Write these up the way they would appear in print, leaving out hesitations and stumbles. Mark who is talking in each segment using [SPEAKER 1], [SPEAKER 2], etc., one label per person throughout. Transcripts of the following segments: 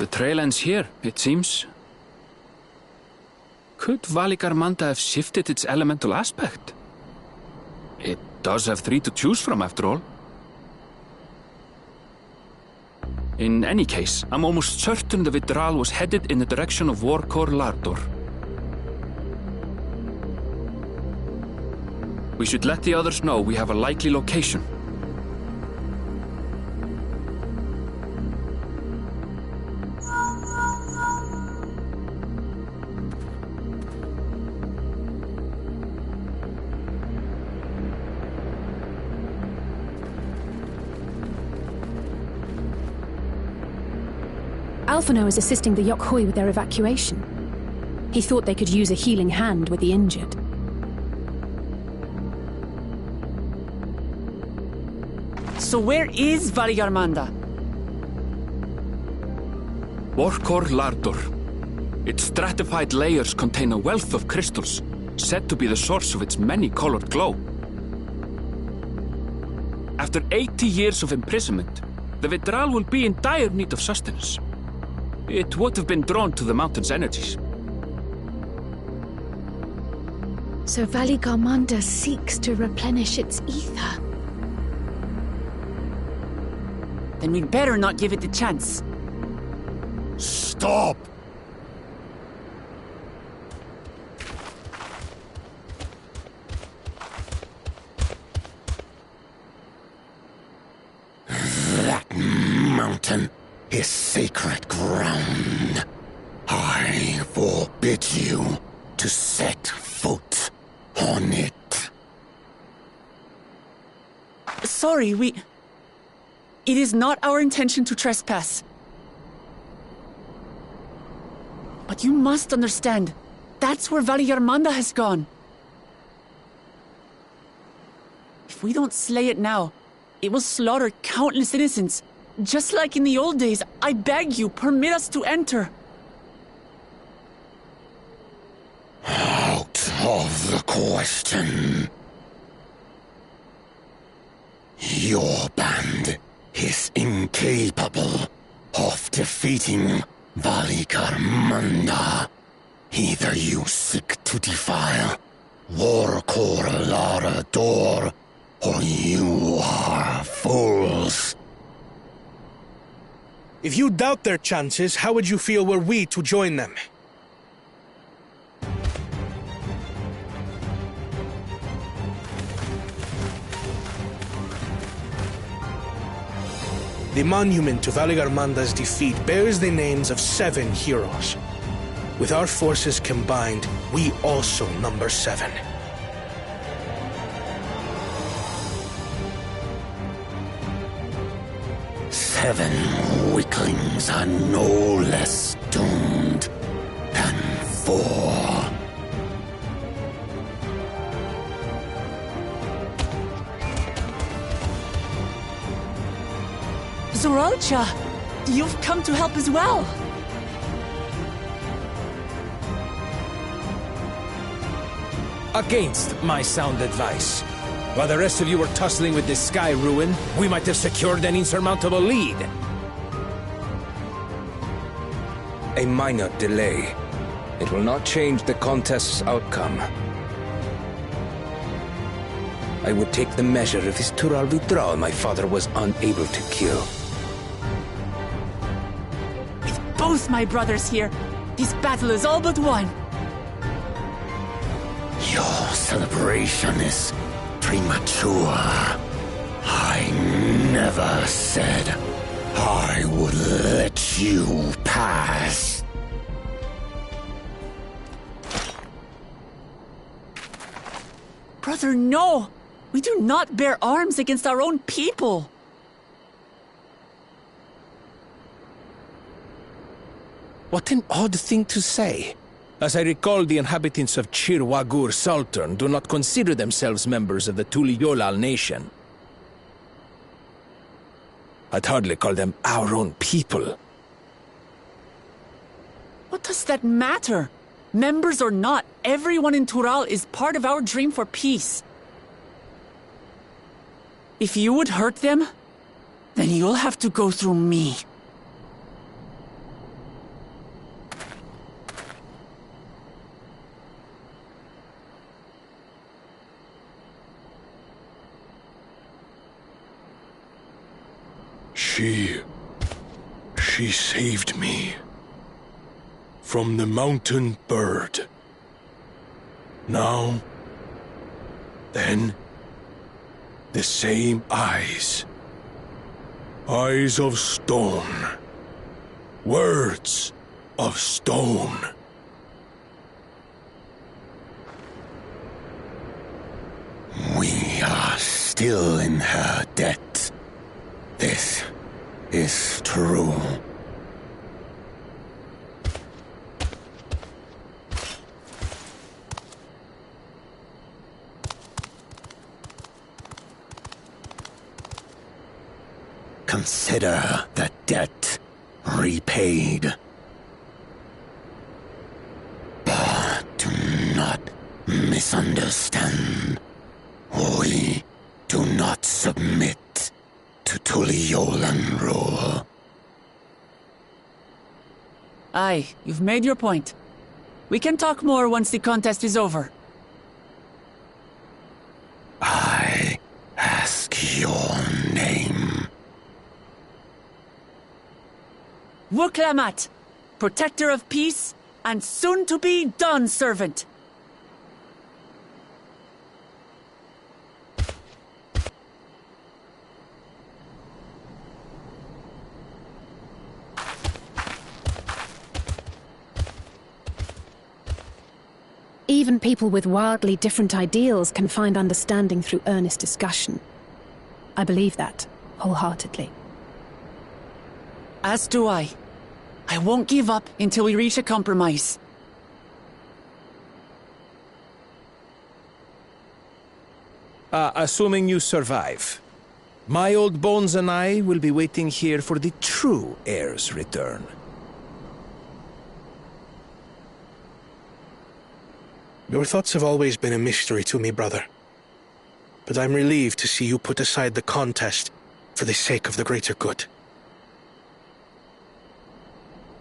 [SPEAKER 1] The trail ends here, it seems. Could Valigarmanda have shifted its elemental aspect? It does have 3 to choose from, after all. In any case, I'm almost certain the Vidral was headed in the direction of Warkor Lardor. We should let the others know we have a likely location.
[SPEAKER 2] Alphino is assisting the Yokhoi with their evacuation. He thought they could use a healing hand with the injured.
[SPEAKER 3] So where is Valigarmanda?
[SPEAKER 1] Warkor Lardor. Its stratified layers contain a wealth of crystals, said to be the source of its many-colored glow. After 80 years of imprisonment, the Vidral will be in dire need of sustenance. It would have been drawn to the mountain's energies.
[SPEAKER 4] So Valigarmanda seeks to replenish its ether.
[SPEAKER 3] Then we'd better not give it the chance.
[SPEAKER 5] Stop! That mountain is sacred ground. I forbid you to set foot on it.
[SPEAKER 3] Sorry, It is not our intention to trespass. But you must understand, that's where Valigarmanda has gone. If we don't slay it now, it will slaughter countless innocents. Just like in the old days, I beg you, permit us to enter.
[SPEAKER 5] Out of the question. Your band is incapable of defeating Valigarmanda. Either you seek to defile Warkor Lardor, or you are fools.
[SPEAKER 6] If you doubt their chances, how would you feel were we to join them? The monument to Valigarmanda's defeat bears the names of 7 heroes. With our forces combined, we also number 7.
[SPEAKER 5] Seven weaklings are no less doomed than 4.
[SPEAKER 3] Zoralcha, you've come to help as well.
[SPEAKER 7] Against my sound advice. While the rest of you were tussling with this sky ruin, we might have secured an insurmountable lead. A minor delay. It will not change the contest's outcome. I would take the measure of this Tural Vidral my father was unable to kill.
[SPEAKER 3] With both my brothers here, this battle is all but won.
[SPEAKER 5] Your celebration is premature. I never said I would let you pass.
[SPEAKER 3] Brother, no! We do not bear arms against our own people!
[SPEAKER 7] What an odd thing to say. As I recall, the inhabitants of Chir Wagur Sultan do not consider themselves members of the Tuliyolal nation. I'd hardly call them our own people.
[SPEAKER 3] What does that matter? Members or not, everyone in Tural is part of our dream for peace. If you would hurt them, then you'll have to go through me.
[SPEAKER 6] She saved me from the mountain bird. Now, then, the same eyes. Eyes of stone. Words of stone.
[SPEAKER 5] We are still in her debt. This is true. Consider the debt repaid. But do not misunderstand. We do not submit to Tuliolan rule.
[SPEAKER 3] Aye, you've made your point. We can talk more once the contest is over.
[SPEAKER 5] I ask your name.
[SPEAKER 3] Wuklamat, protector of peace, and soon-to-be Dawn servant.
[SPEAKER 2] Even people with wildly different ideals can find understanding through earnest discussion. I believe that, wholeheartedly.
[SPEAKER 3] As do I. I won't give up until we reach a compromise.
[SPEAKER 7] Assuming you survive, my old bones and I will be waiting here for the true heir's return.
[SPEAKER 6] Your thoughts have always been a mystery to me, brother. But I'm relieved to see you put aside the contest for the sake of the greater good.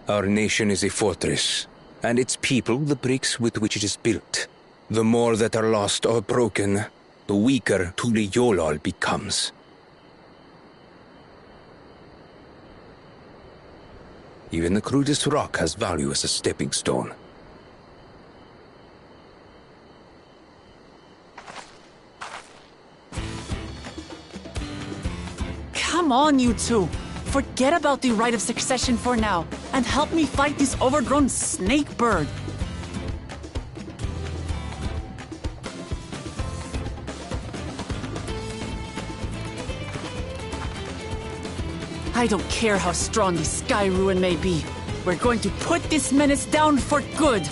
[SPEAKER 8] Our nation is a fortress, and its people the bricks with which it is built. The more that are lost or broken, the weaker Tuliyolal becomes. Even the crudest rock has value as a stepping stone.
[SPEAKER 3] Come on, you two. Forget about the right of succession for now, and help me fight this overgrown snake bird. I don't care how strong the Sky Ruin may be. We're going to put this menace down for good.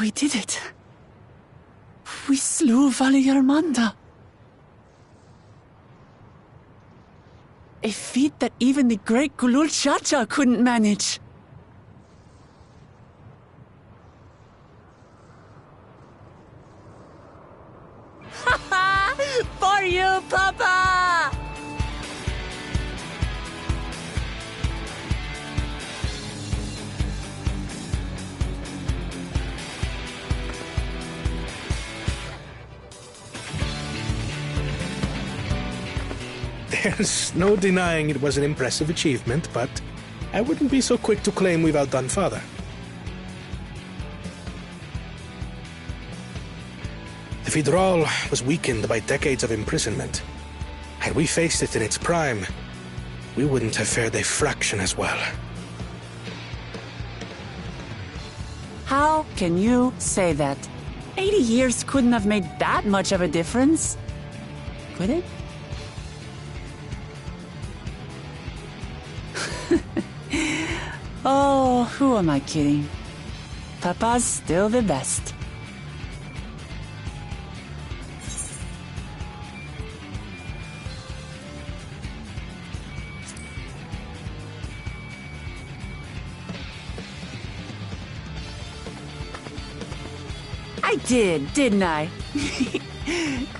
[SPEAKER 3] We did it. We slew Valigarmanda. A feat that even the great Gulul Chacha couldn't manage. For you, Papa!
[SPEAKER 6] There's no denying it was an impressive achievement, but I wouldn't be so quick to claim we've outdone Father. The Fidral was weakened by decades of imprisonment. Had we faced it in its prime, we wouldn't have fared a fraction as well.
[SPEAKER 3] How can you say that? 80 years couldn't have made that much of a difference. Could it? Oh, who am I kidding? Papa's still the best. I did, didn't I?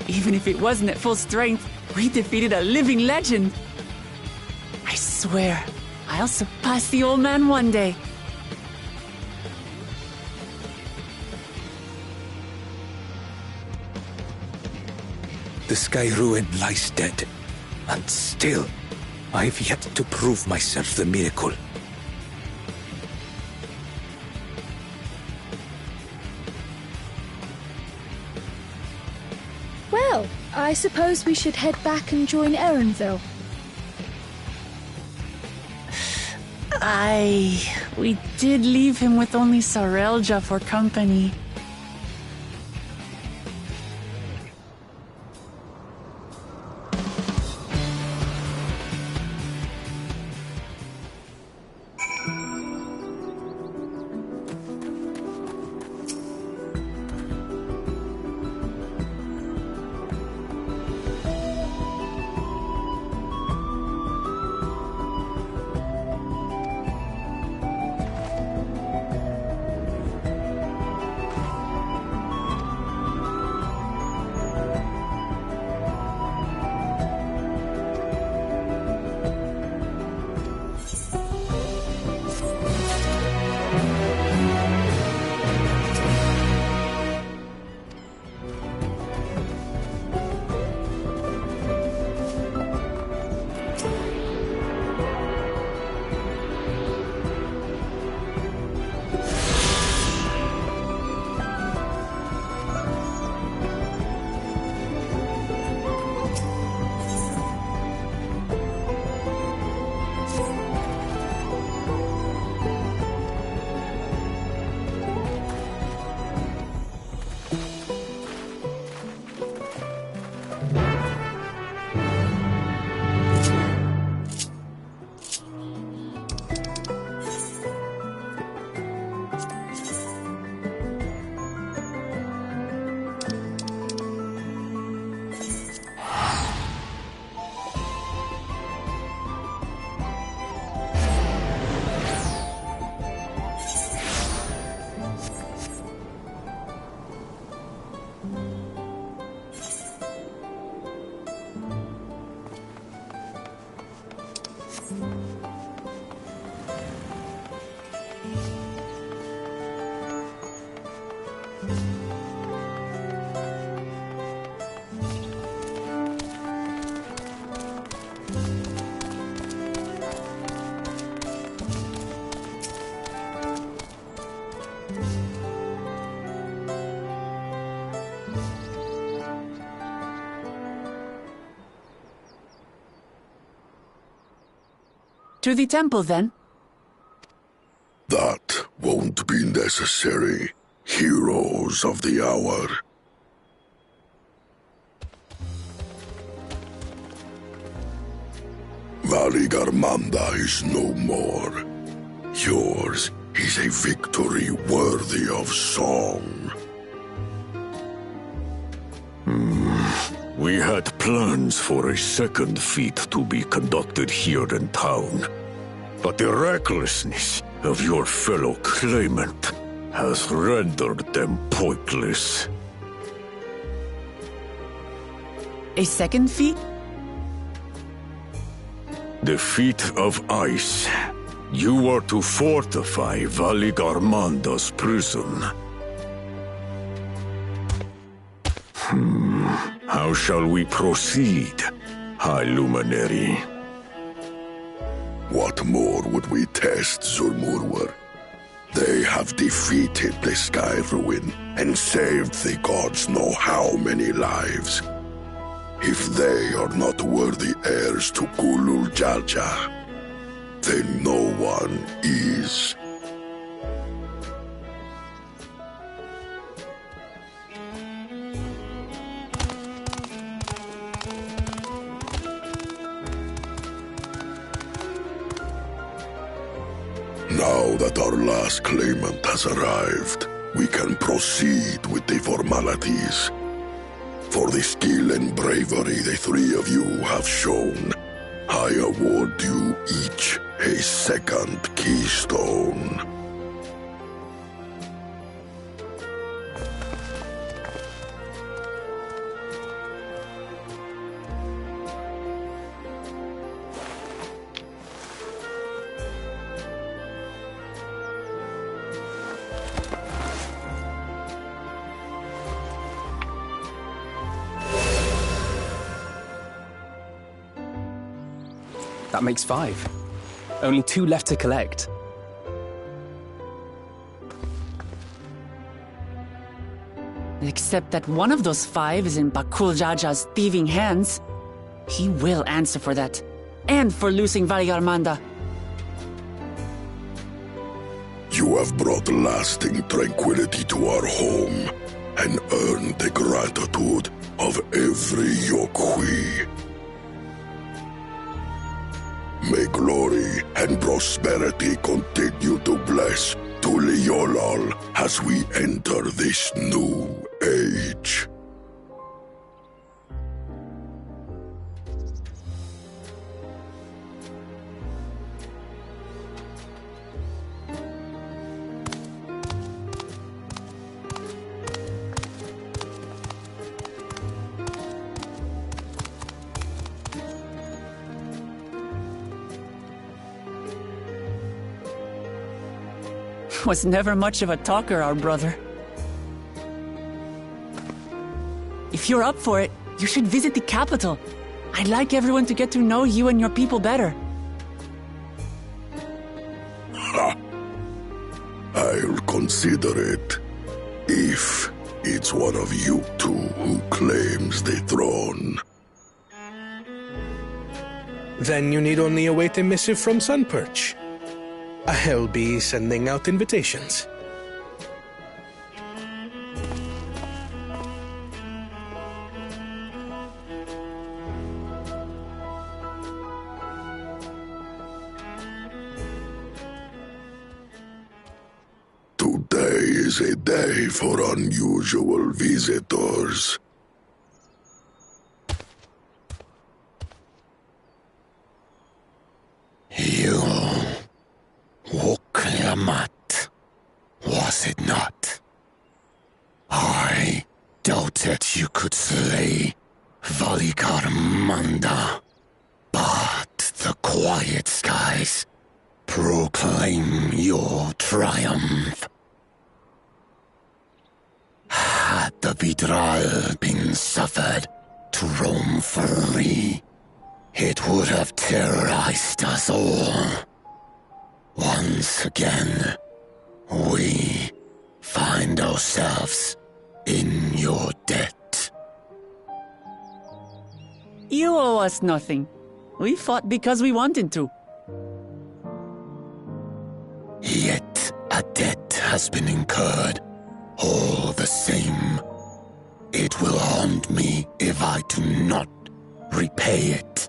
[SPEAKER 3] Even if it wasn't at full strength, we defeated a living legend. I swear, I'll surpass the old man one day.
[SPEAKER 8] The Sky Ruin lies dead, and still, I've yet to prove myself the miracle.
[SPEAKER 4] Well, I suppose we should head back and join Erenville.
[SPEAKER 3] We did leave him with only Sarelja for company. To the temple, then.
[SPEAKER 5] That won't be necessary, heroes of the hour. Valigarmanda is no more. Yours is a victory worthy of song.
[SPEAKER 9] We had plans for a second feat to be conducted here in town, but the recklessness of your fellow claimant has rendered them pointless.
[SPEAKER 3] A second feat?
[SPEAKER 9] The feat of ice. You are to fortify Valigarmanda's prison. How shall we proceed, High Luminary?
[SPEAKER 5] What more would we test, Zulmurwer? They have defeated the Sky Ruin and saved the gods know how many lives. If they are not worthy heirs to Kulul Jalja, then no one is. Now that our last claimant has arrived, we can proceed with the formalities. For the skill and bravery the three of you have shown, I award you each a second keystone.
[SPEAKER 10] That makes 5. Only 2 left to collect.
[SPEAKER 3] Except that one of those 5 is in Bakul Jaja's thieving hands. He will answer for that. And for losing Valigarmanda.
[SPEAKER 5] You have brought lasting tranquility to our home and earned the gratitude of every Yokwi. May glory and prosperity continue to bless Tuliolol as we enter this new age.
[SPEAKER 3] Was never much of a talker, our brother. If you're up for it, you should visit the capital. I'd like everyone to get to know you and your people better.
[SPEAKER 5] Ha! I'll consider it. If it's one of you two who claims the throne.
[SPEAKER 6] Then you need only await a missive from Sunperch. I'll be sending out invitations.
[SPEAKER 5] Today is a day for unusual visitors.
[SPEAKER 11] You... Wukliamat, was it not? I doubted you could slay Valigarmanda, but the quiet skies proclaim your triumph. Had the Vidral been suffered to roam free, it would have terrorized us all. Once again, we find ourselves in your debt.
[SPEAKER 3] You owe us nothing. We fought because we wanted to.
[SPEAKER 11] Yet a debt has been incurred. All the same, it will haunt me if I do not repay it.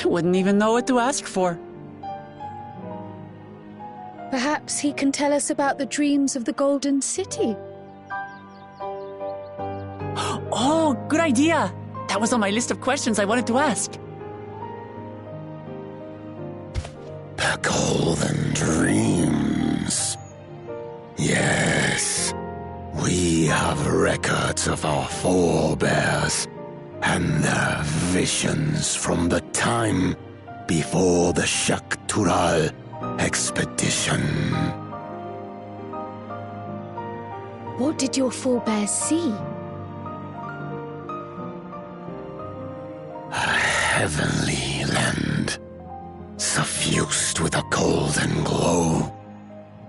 [SPEAKER 3] I wouldn't even know what to ask for.
[SPEAKER 4] Perhaps he can tell us about the dreams of the Golden City.
[SPEAKER 3] Oh, good idea! That was on my list of questions I wanted to ask.
[SPEAKER 11] The Golden Dreams. Yes, we have records of our forebears and their visions from the time before the Ffxiv expedition.
[SPEAKER 4] What did your forebears see?
[SPEAKER 11] A heavenly land, suffused with a golden glow.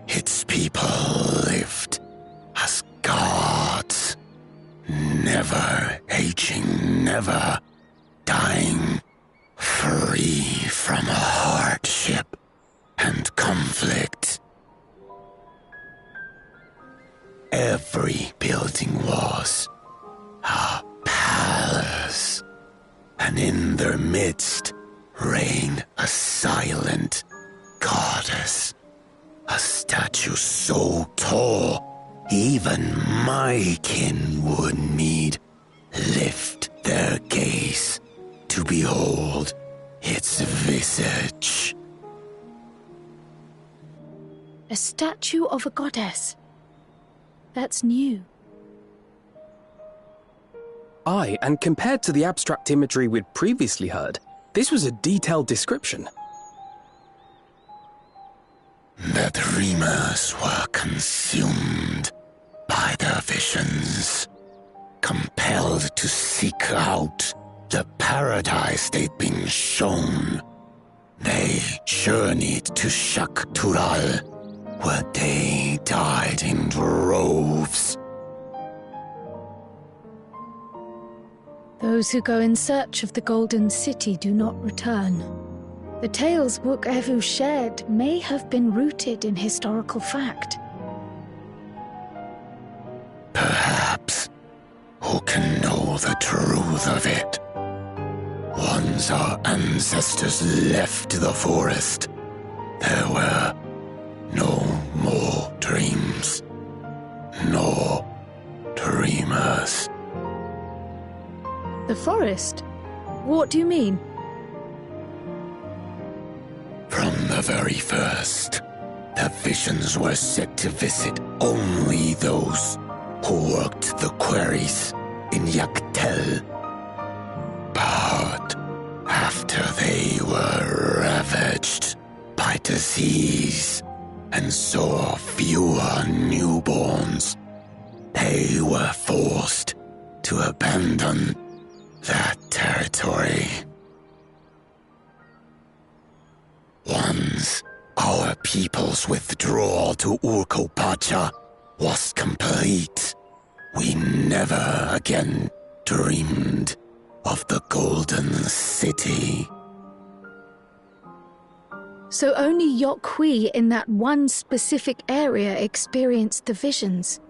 [SPEAKER 11] Its people lived as gods, never aging, never dying, free from hardship and conflict. Every building was a palace, and in their midst reigned a silent goddess, a statue so tall even my kin would need lift their gaze to behold its visage.
[SPEAKER 4] A statue of a goddess. That's new.
[SPEAKER 10] Aye, and compared to the abstract imagery we'd previously heard, this was a detailed description.
[SPEAKER 11] The dreamers were consumed by their visions, compelled to seek out the paradise they'd been shown. They journeyed to Ffxiv, where they died in droves.
[SPEAKER 4] Those who go in search of the Golden City do not return. The tales Book Evu shared may have been rooted in historical fact.
[SPEAKER 11] Perhaps. Who can know the truth of it? Once our ancestors left the forest, there were no more dreams, no dreamers.
[SPEAKER 4] The forest? What do you mean?
[SPEAKER 11] From the very first, the visions were set to visit only those who worked the quarries in Yaktel. But after they were ravaged by disease and saw fewer newborns, they were forced to abandon that territory. Once our people's withdrawal to Urkopacha was complete, we never again dreamed of the Golden City.
[SPEAKER 4] So only Yokhui in that one specific area experienced the visions.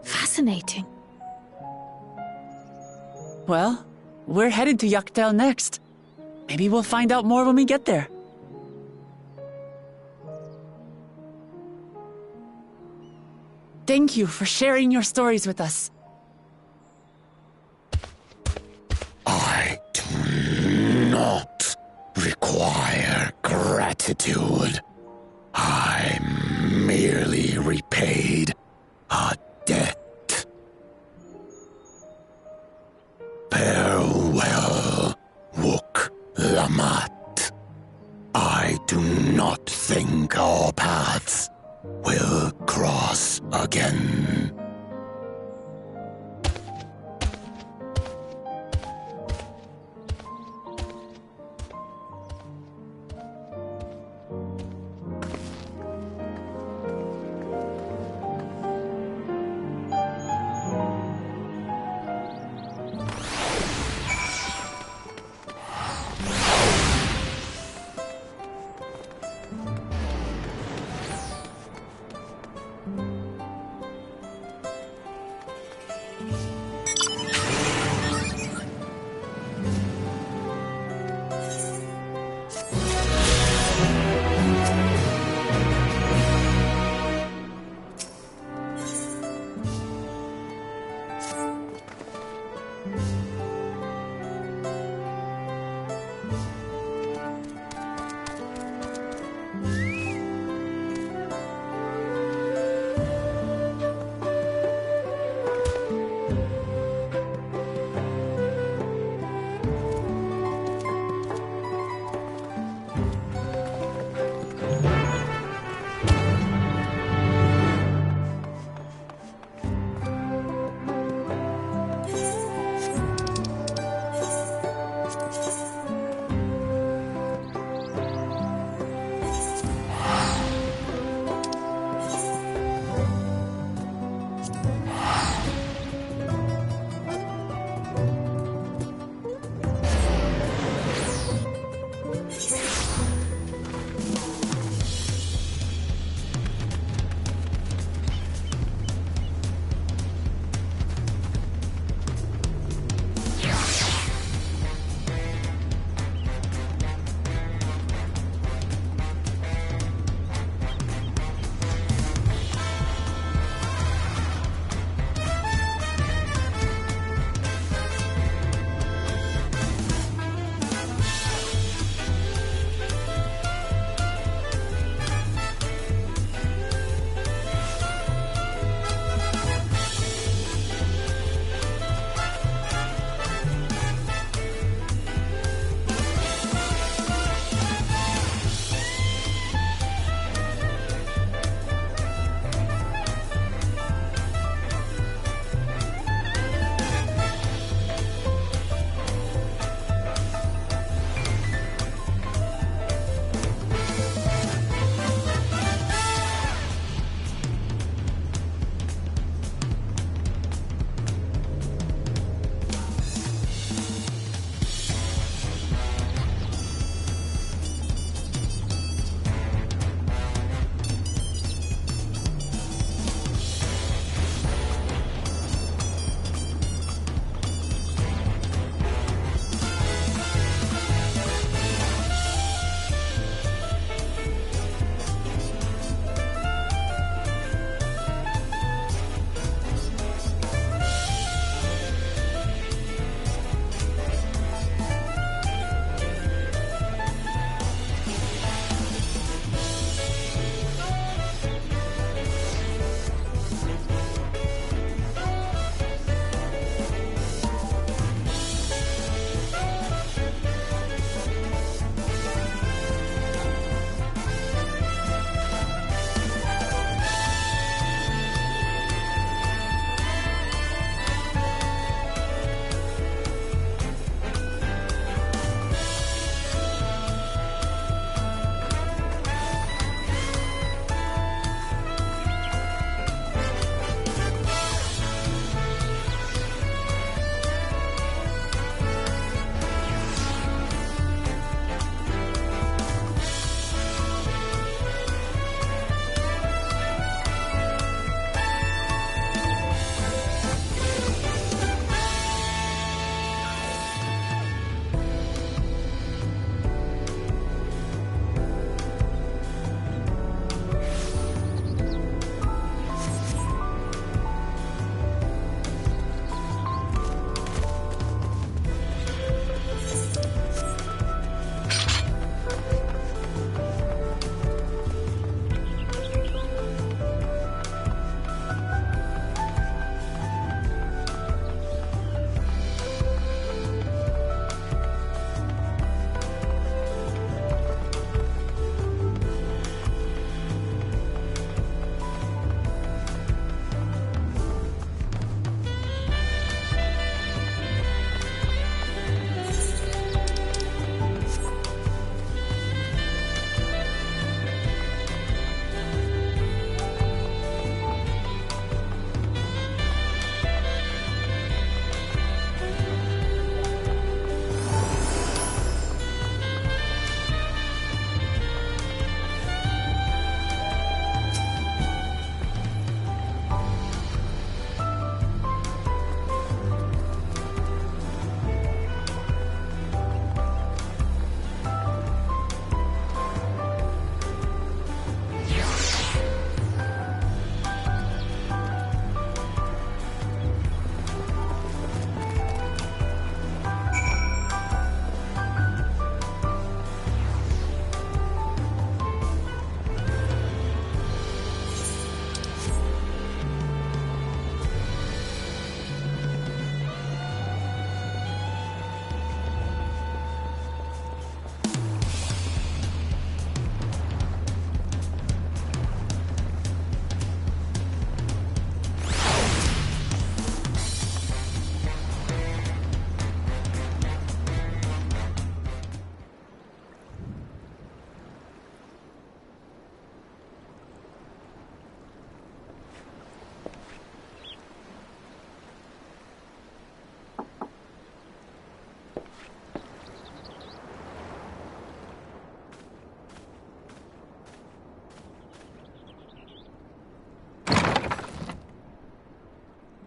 [SPEAKER 4] Fascinating.
[SPEAKER 3] Well, we're headed to Yaktel next. Maybe we'll find out more when we get there. Thank you for sharing your stories with us.
[SPEAKER 11] I do not require gratitude. I merely repaid a debt. Farewell, Wook Lamat. I do not think our paths will cross again.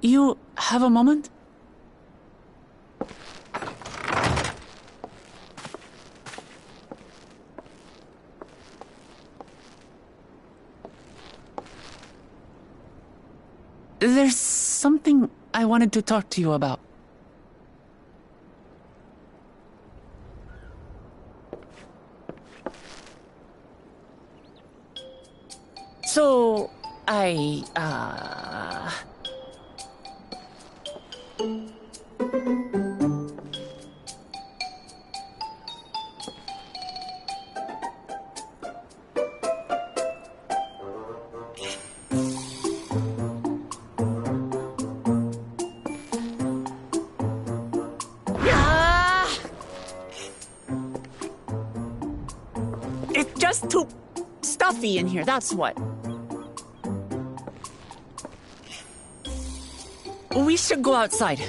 [SPEAKER 3] You have a moment? There's something I wanted to talk to you about. So, it's just too stuffy in here, that's what. We should go outside.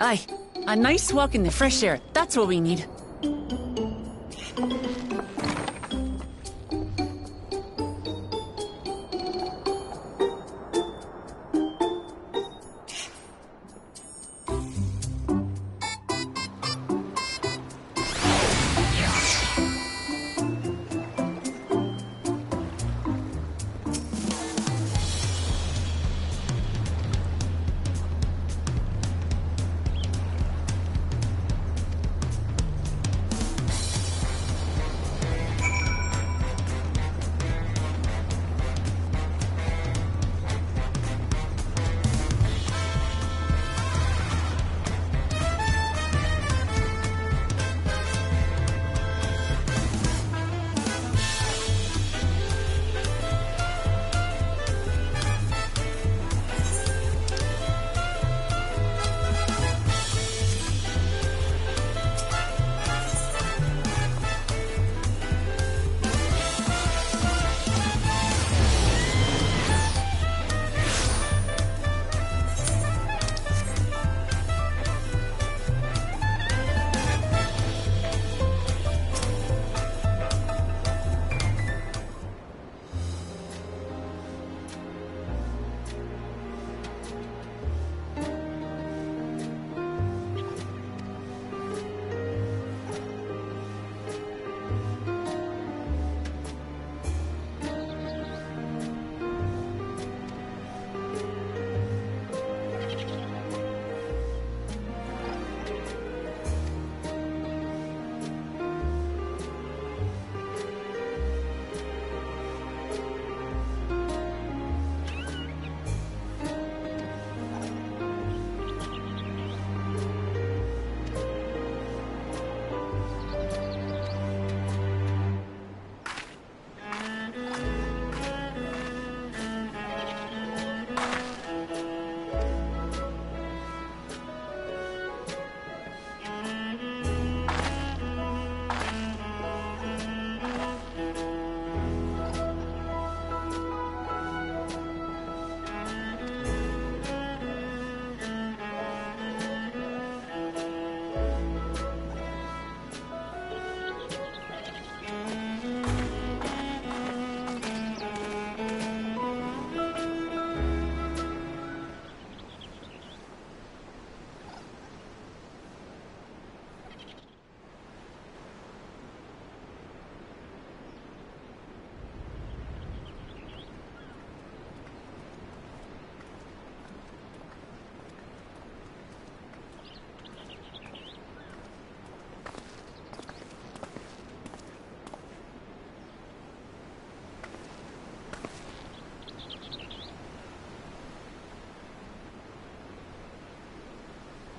[SPEAKER 3] Aye, a nice walk in the fresh air. That's what we need.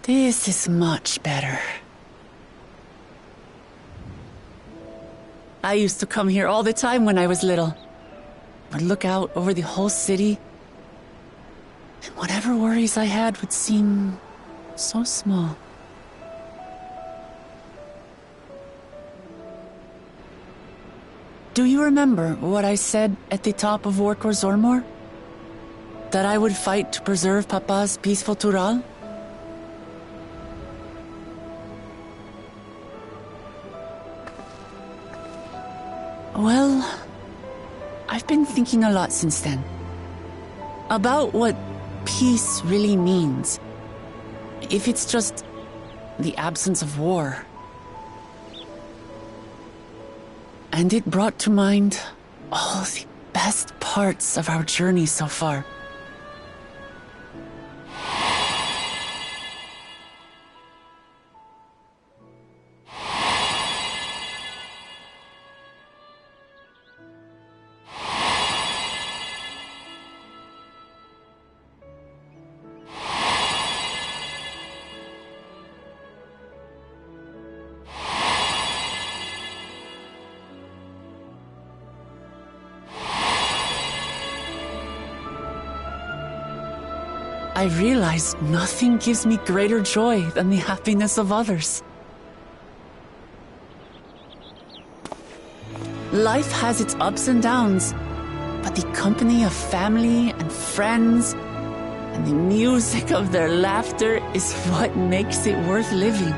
[SPEAKER 3] This is much better. I used to come here all the time when I was little. I'd look out over the whole city, and whatever worries I had would seem so small. Do you remember what I said at the top of Workor Zormor? That I would fight to preserve Papa's peaceful Tural? Well, I've been thinking a lot since then. About what peace really means. If it's just the absence of war. And it brought to mind all the best parts of our journey so far. I realized nothing gives me greater joy than the happiness of others. Life has its ups and downs, but the company of family and friends and the music of their laughter is what makes it worth living.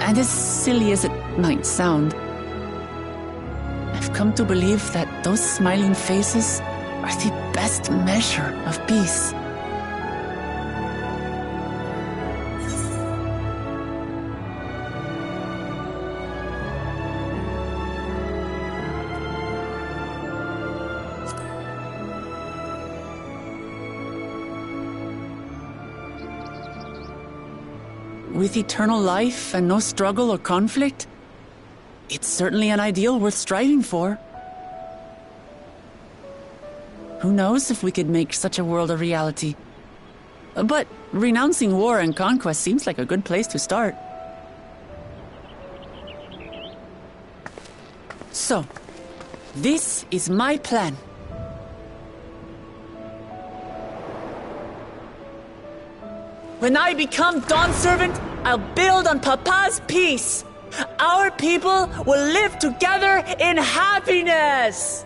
[SPEAKER 3] And as silly as it might sound, I've come to believe that those smiling faces are the best measure of peace. With eternal life and no struggle or conflict, it's certainly an ideal worth striving for. Who knows if we could make such a world a reality? But renouncing war and conquest seems like a good place to start. So, this is my plan. When I become Dawn Servant, I'll build on Papa's peace. Our people will live together in happiness.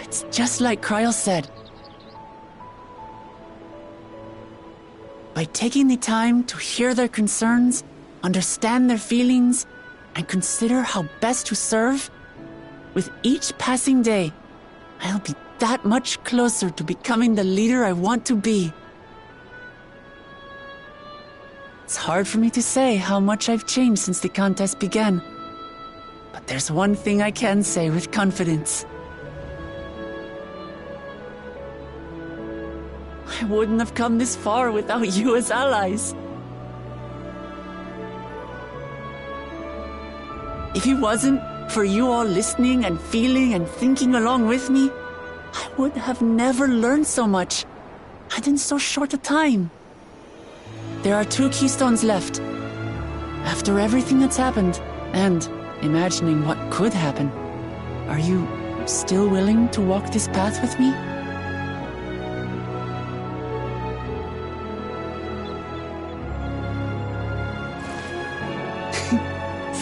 [SPEAKER 3] It's just like Kryl said. By taking the time to hear their concerns, understand their feelings, and consider how best to serve, with each passing day, I'll be that much closer to becoming the leader I want to be. It's hard for me to say how much I've changed since the contest began. But there's one thing I can say with confidence. I wouldn't have come this far without you as allies. If it wasn't for you all listening and feeling and thinking along with me, I would have never learned so much, and in so short a time. There are 2 keystones left. After everything that's happened, and imagining what could happen, are you still willing to walk this path with me?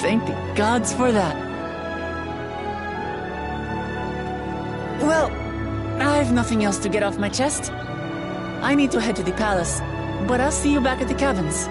[SPEAKER 3] Thank the gods for that. Well, I have nothing else to get off my chest. I need to head to the palace, but I'll see you back at the cabins.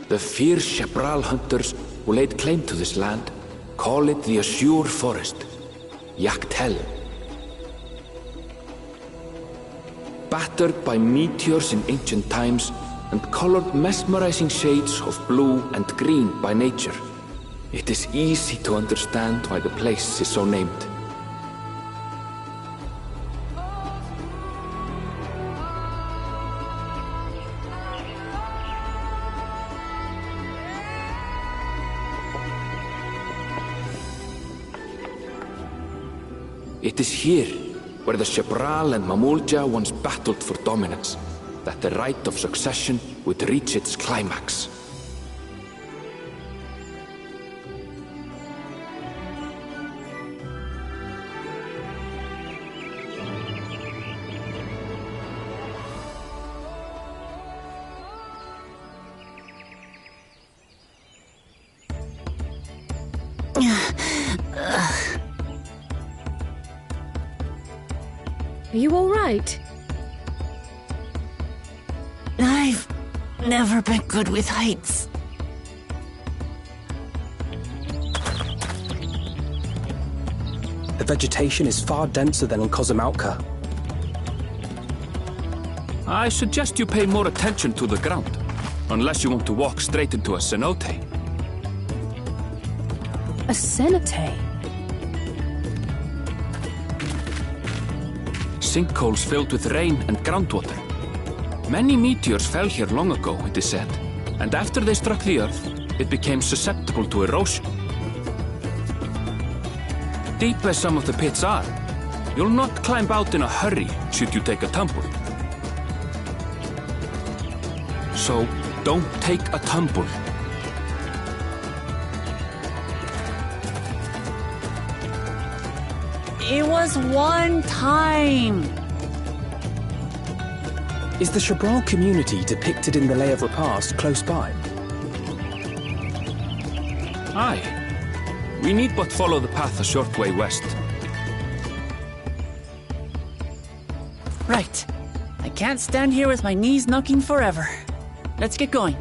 [SPEAKER 1] The fierce Chapral hunters who laid claim to this land call it the Azure Forest, Yaktel. Battered by meteors in ancient times and colored mesmerizing shades of blue and green by nature, it is easy to understand why the place is so named. It is here, where the Chapral and Mamulja once battled for dominance, that the right of succession would reach its climax.
[SPEAKER 4] Are you all right?
[SPEAKER 3] I've never been good with heights.
[SPEAKER 10] The vegetation is far denser than in Kozamautka.
[SPEAKER 1] I suggest you pay more attention to the ground, unless you want to walk straight into a cenote.
[SPEAKER 2] A cenote?
[SPEAKER 1] Sinkholes filled with rain and groundwater. Many meteors fell here long ago, it is said, and after they struck the Earth, it became susceptible to erosion. Deep as some of the pits are, you'll not climb out in a hurry should you take a tumble. So, don't take a tumble.
[SPEAKER 3] It was one time.
[SPEAKER 10] Is the Chapral community depicted in the Lay of Repast close by?
[SPEAKER 1] Aye. We need but follow the path a short way west.
[SPEAKER 3] Right. I can't stand here with my knees knocking forever. Let's get going.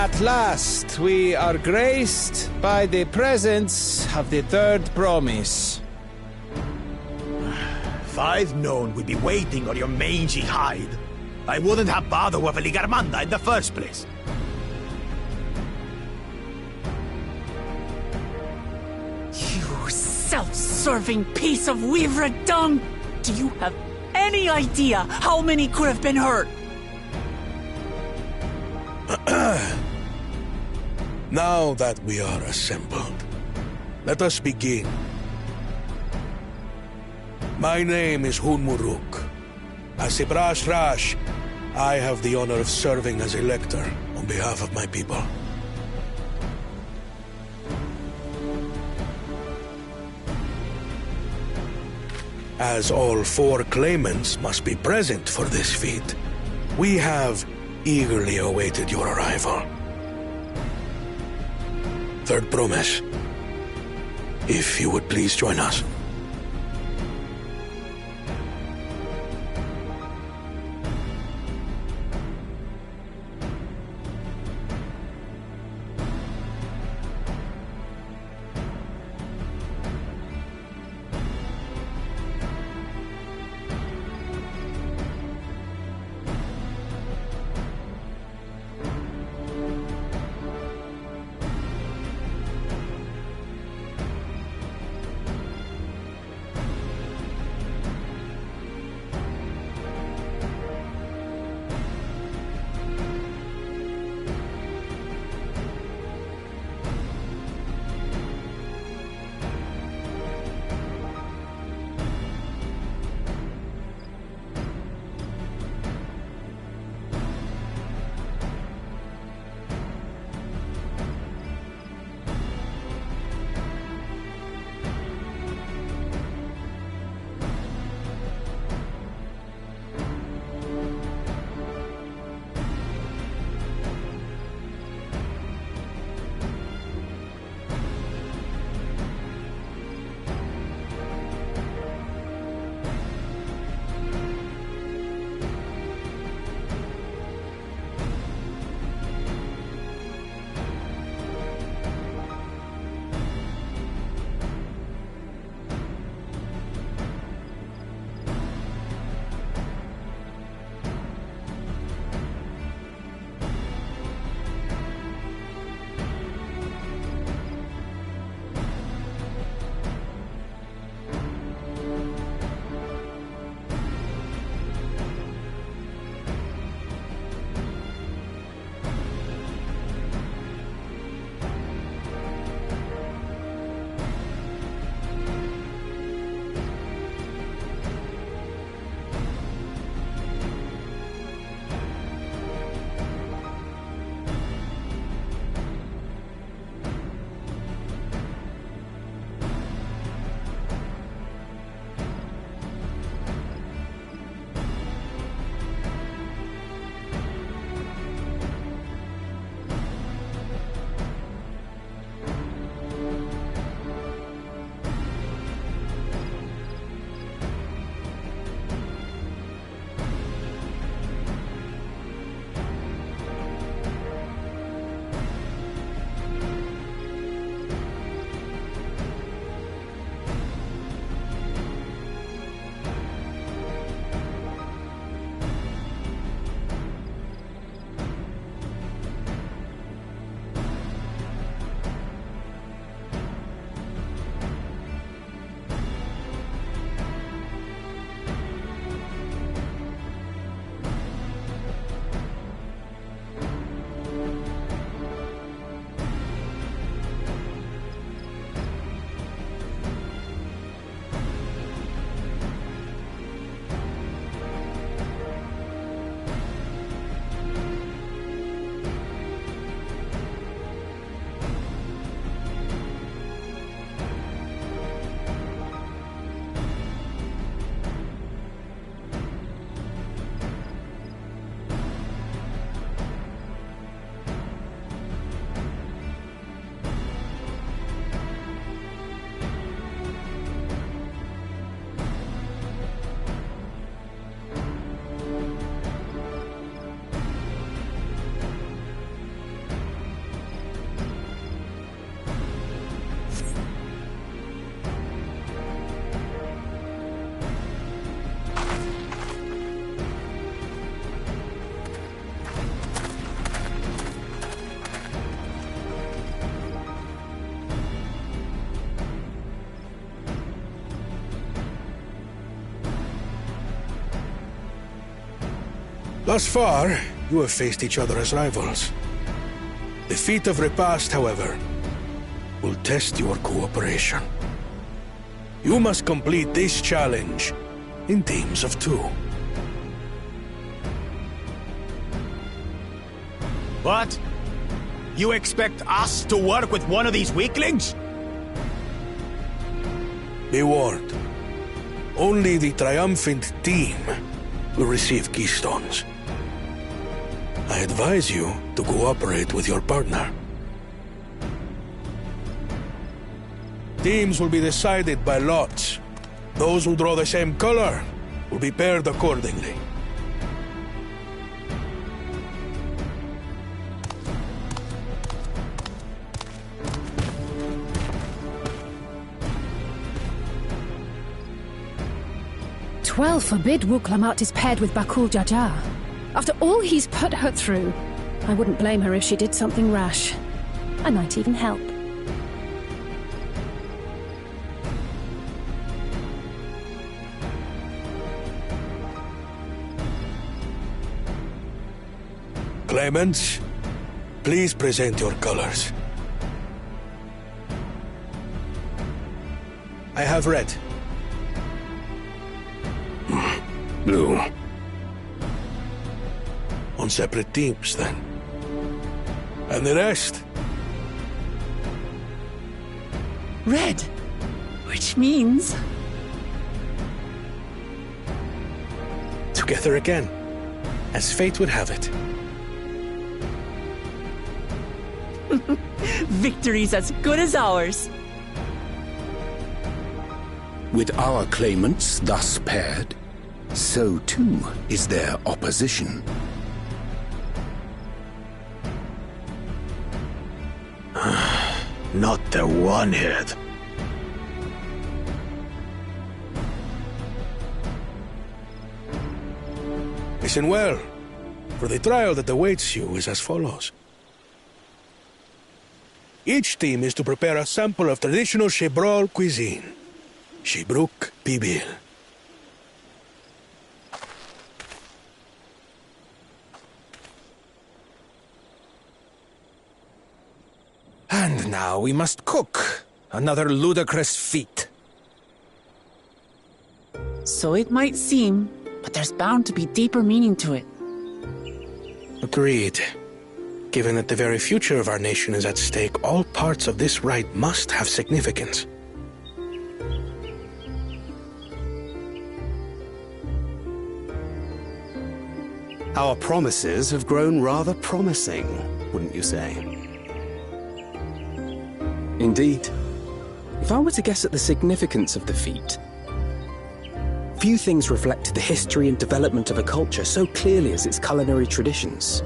[SPEAKER 7] At last, we are graced by the presence of the third promise.
[SPEAKER 12] If I'd known we'd be waiting on your mangy hide, I wouldn't have bothered with Ligarmanda in the first place.
[SPEAKER 3] You self-serving piece of weaver dung! Do you have any idea how many could have been hurt?
[SPEAKER 6] Now that we are assembled, let us begin. My name is Hunmuruk. As Ibrash Rash, I have the honor of serving as elector on behalf of my people. As all 4 claimants must be present for this feat, we have eagerly awaited your arrival. Third promise. If you would please join us. Thus far, you have faced each other as rivals. The feat of repast, however, will test your cooperation. You must complete this challenge in teams of 2.
[SPEAKER 12] What? You expect us to work with one of these weaklings?
[SPEAKER 6] Be warned. Only the triumphant team will receive keystones. I advise you to cooperate with your partner. Teams will be decided by lots. Those who draw the same color will be paired accordingly.
[SPEAKER 2] Well, forbid Wuklamat is paired with Bakul Jaja. After all he's put her through, I wouldn't blame her if she did something rash. I might even help.
[SPEAKER 6] Claimants, please present your colors. I have red.
[SPEAKER 9] Blue.
[SPEAKER 6] On separate teams, then. And the rest?
[SPEAKER 3] Red. Which means...
[SPEAKER 6] Together again, as fate would have it.
[SPEAKER 3] Victory's as good as ours.
[SPEAKER 13] With our claimants thus paired, so too is their opposition.
[SPEAKER 12] Not the one-head.
[SPEAKER 6] Listen well, for the trial that awaits you is as follows. Each team is to prepare a sample of traditional Shebrol cuisine. Shibruk Bibil.
[SPEAKER 7] And now we must cook. Another ludicrous feat.
[SPEAKER 3] So it might seem, but there's bound to be deeper meaning to it.
[SPEAKER 6] Agreed. Given that the very future of our nation is at stake, all parts of this rite must have significance.
[SPEAKER 10] Our promises have grown rather promising, wouldn't you say? Indeed. If I were to guess at the significance of the feat, few things reflect the history and development of a culture so clearly as its culinary traditions.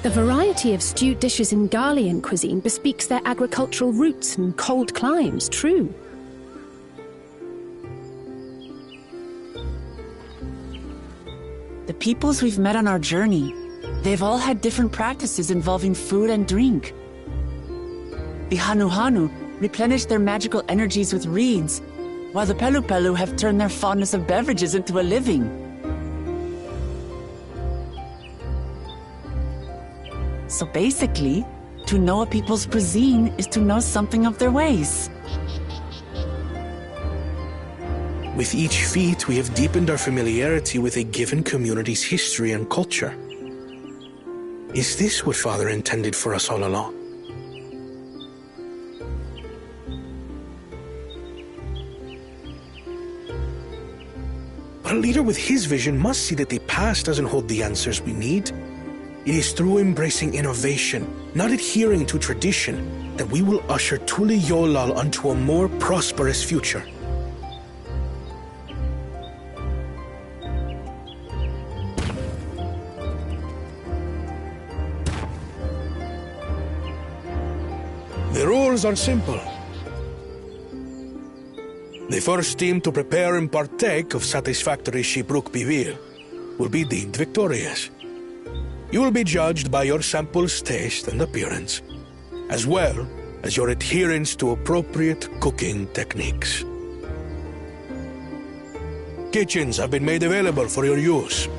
[SPEAKER 2] The variety of stewed dishes in Garlean cuisine bespeaks their agricultural roots and cold climes, true.
[SPEAKER 3] The peoples we've met on our journey, they've all had different practices involving food and drink. The Hanu replenished their magical energies with reeds, while the Pelu have turned their fondness of beverages into a living. So basically, to know a people's cuisine is to know something of their ways.
[SPEAKER 6] With each feat, we have deepened our familiarity with a given community's history and culture. Is this what Father intended for us all along? But a leader with his vision must see that the past doesn't hold the answers we need. It is through embracing innovation, not adhering to tradition, that we will usher Tuli Yolal onto a more prosperous future. The rules are simple. The first team to prepare and partake of satisfactory Shibruk Bivir will be deemed victorious. You will be judged by your sample's taste and appearance, as well as your adherence to appropriate cooking techniques. kitchens have been made available for your use.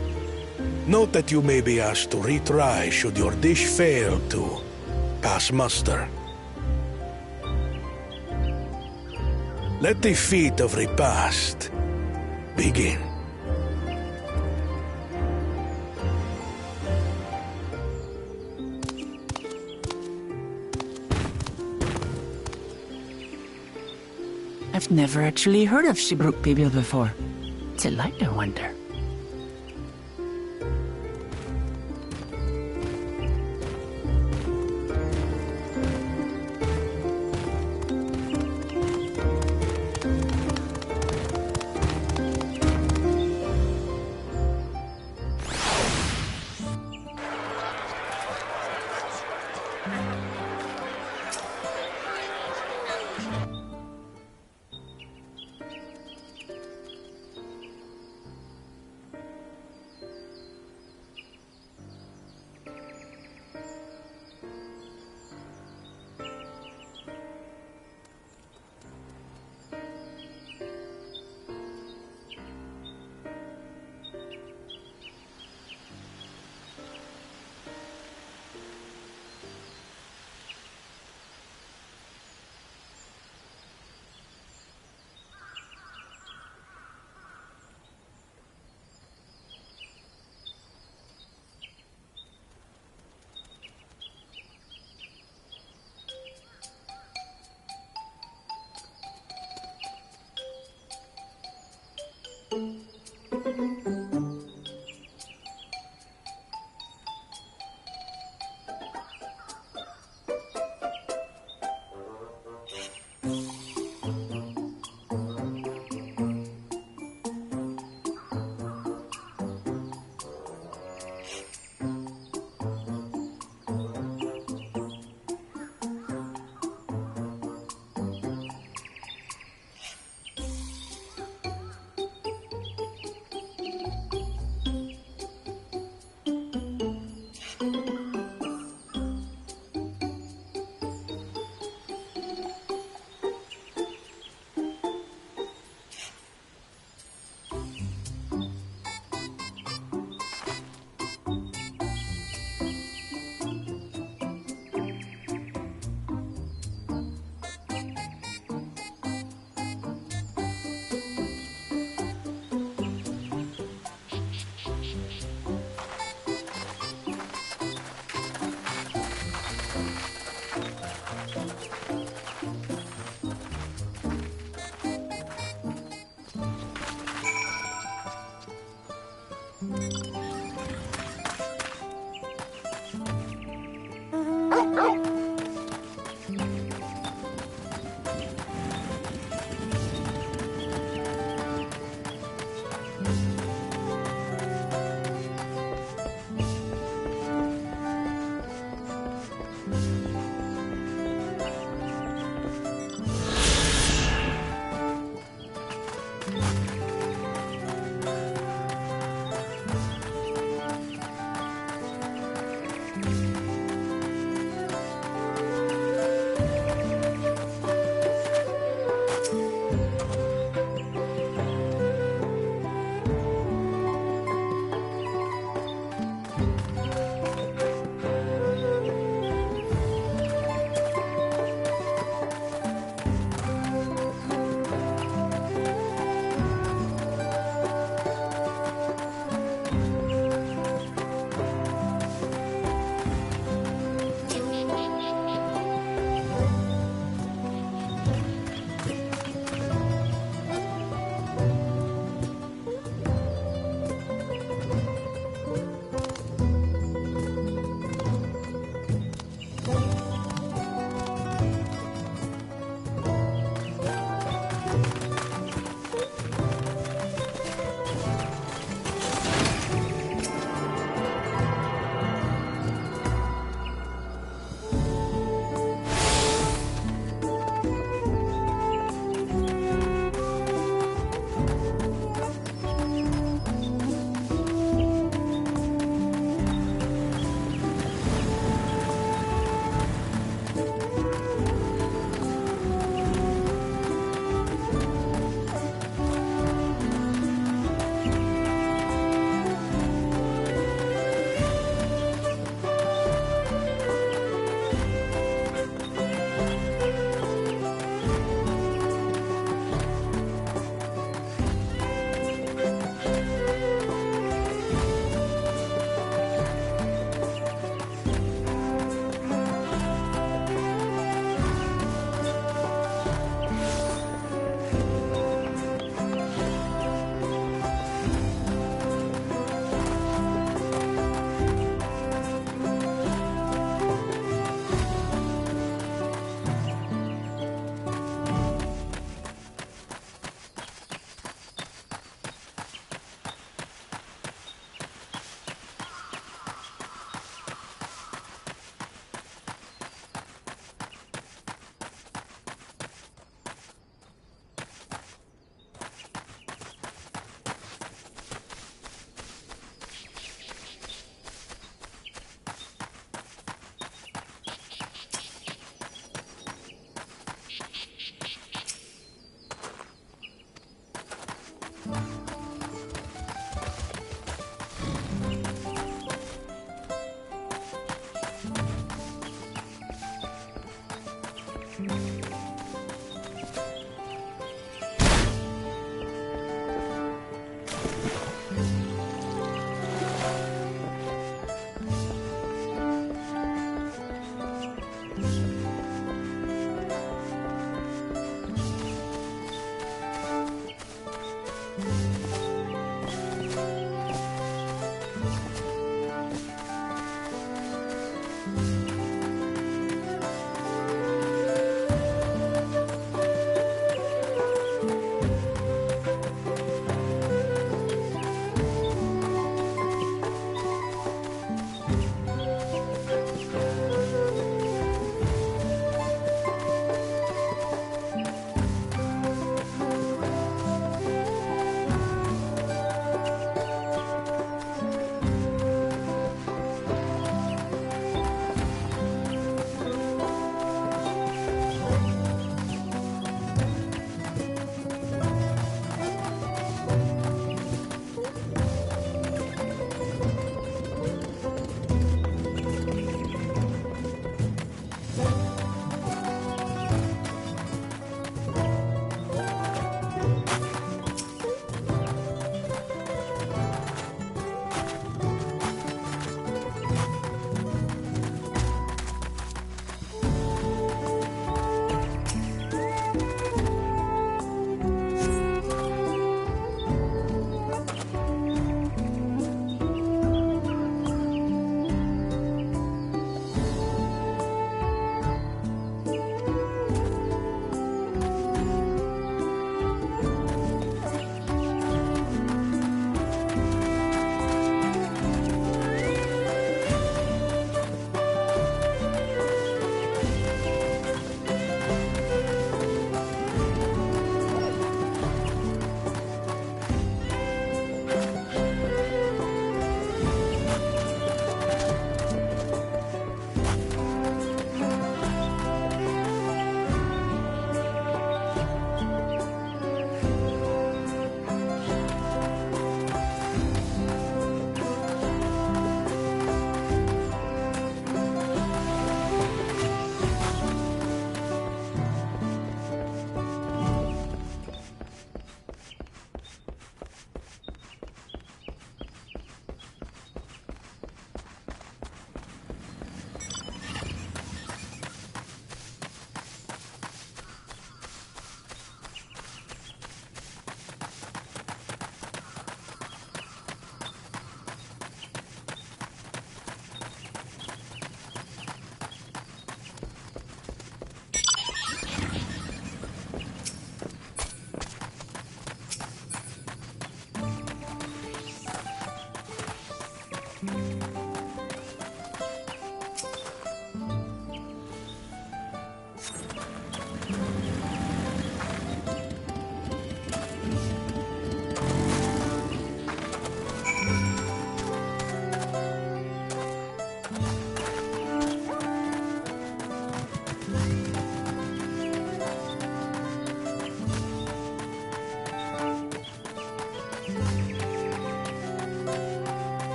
[SPEAKER 6] Note that you may be asked to retry should your dish fail to pass muster. Let the feat of repast begin.
[SPEAKER 3] I've never actually heard of Shibruk Bibil before. What's it like, I wonder?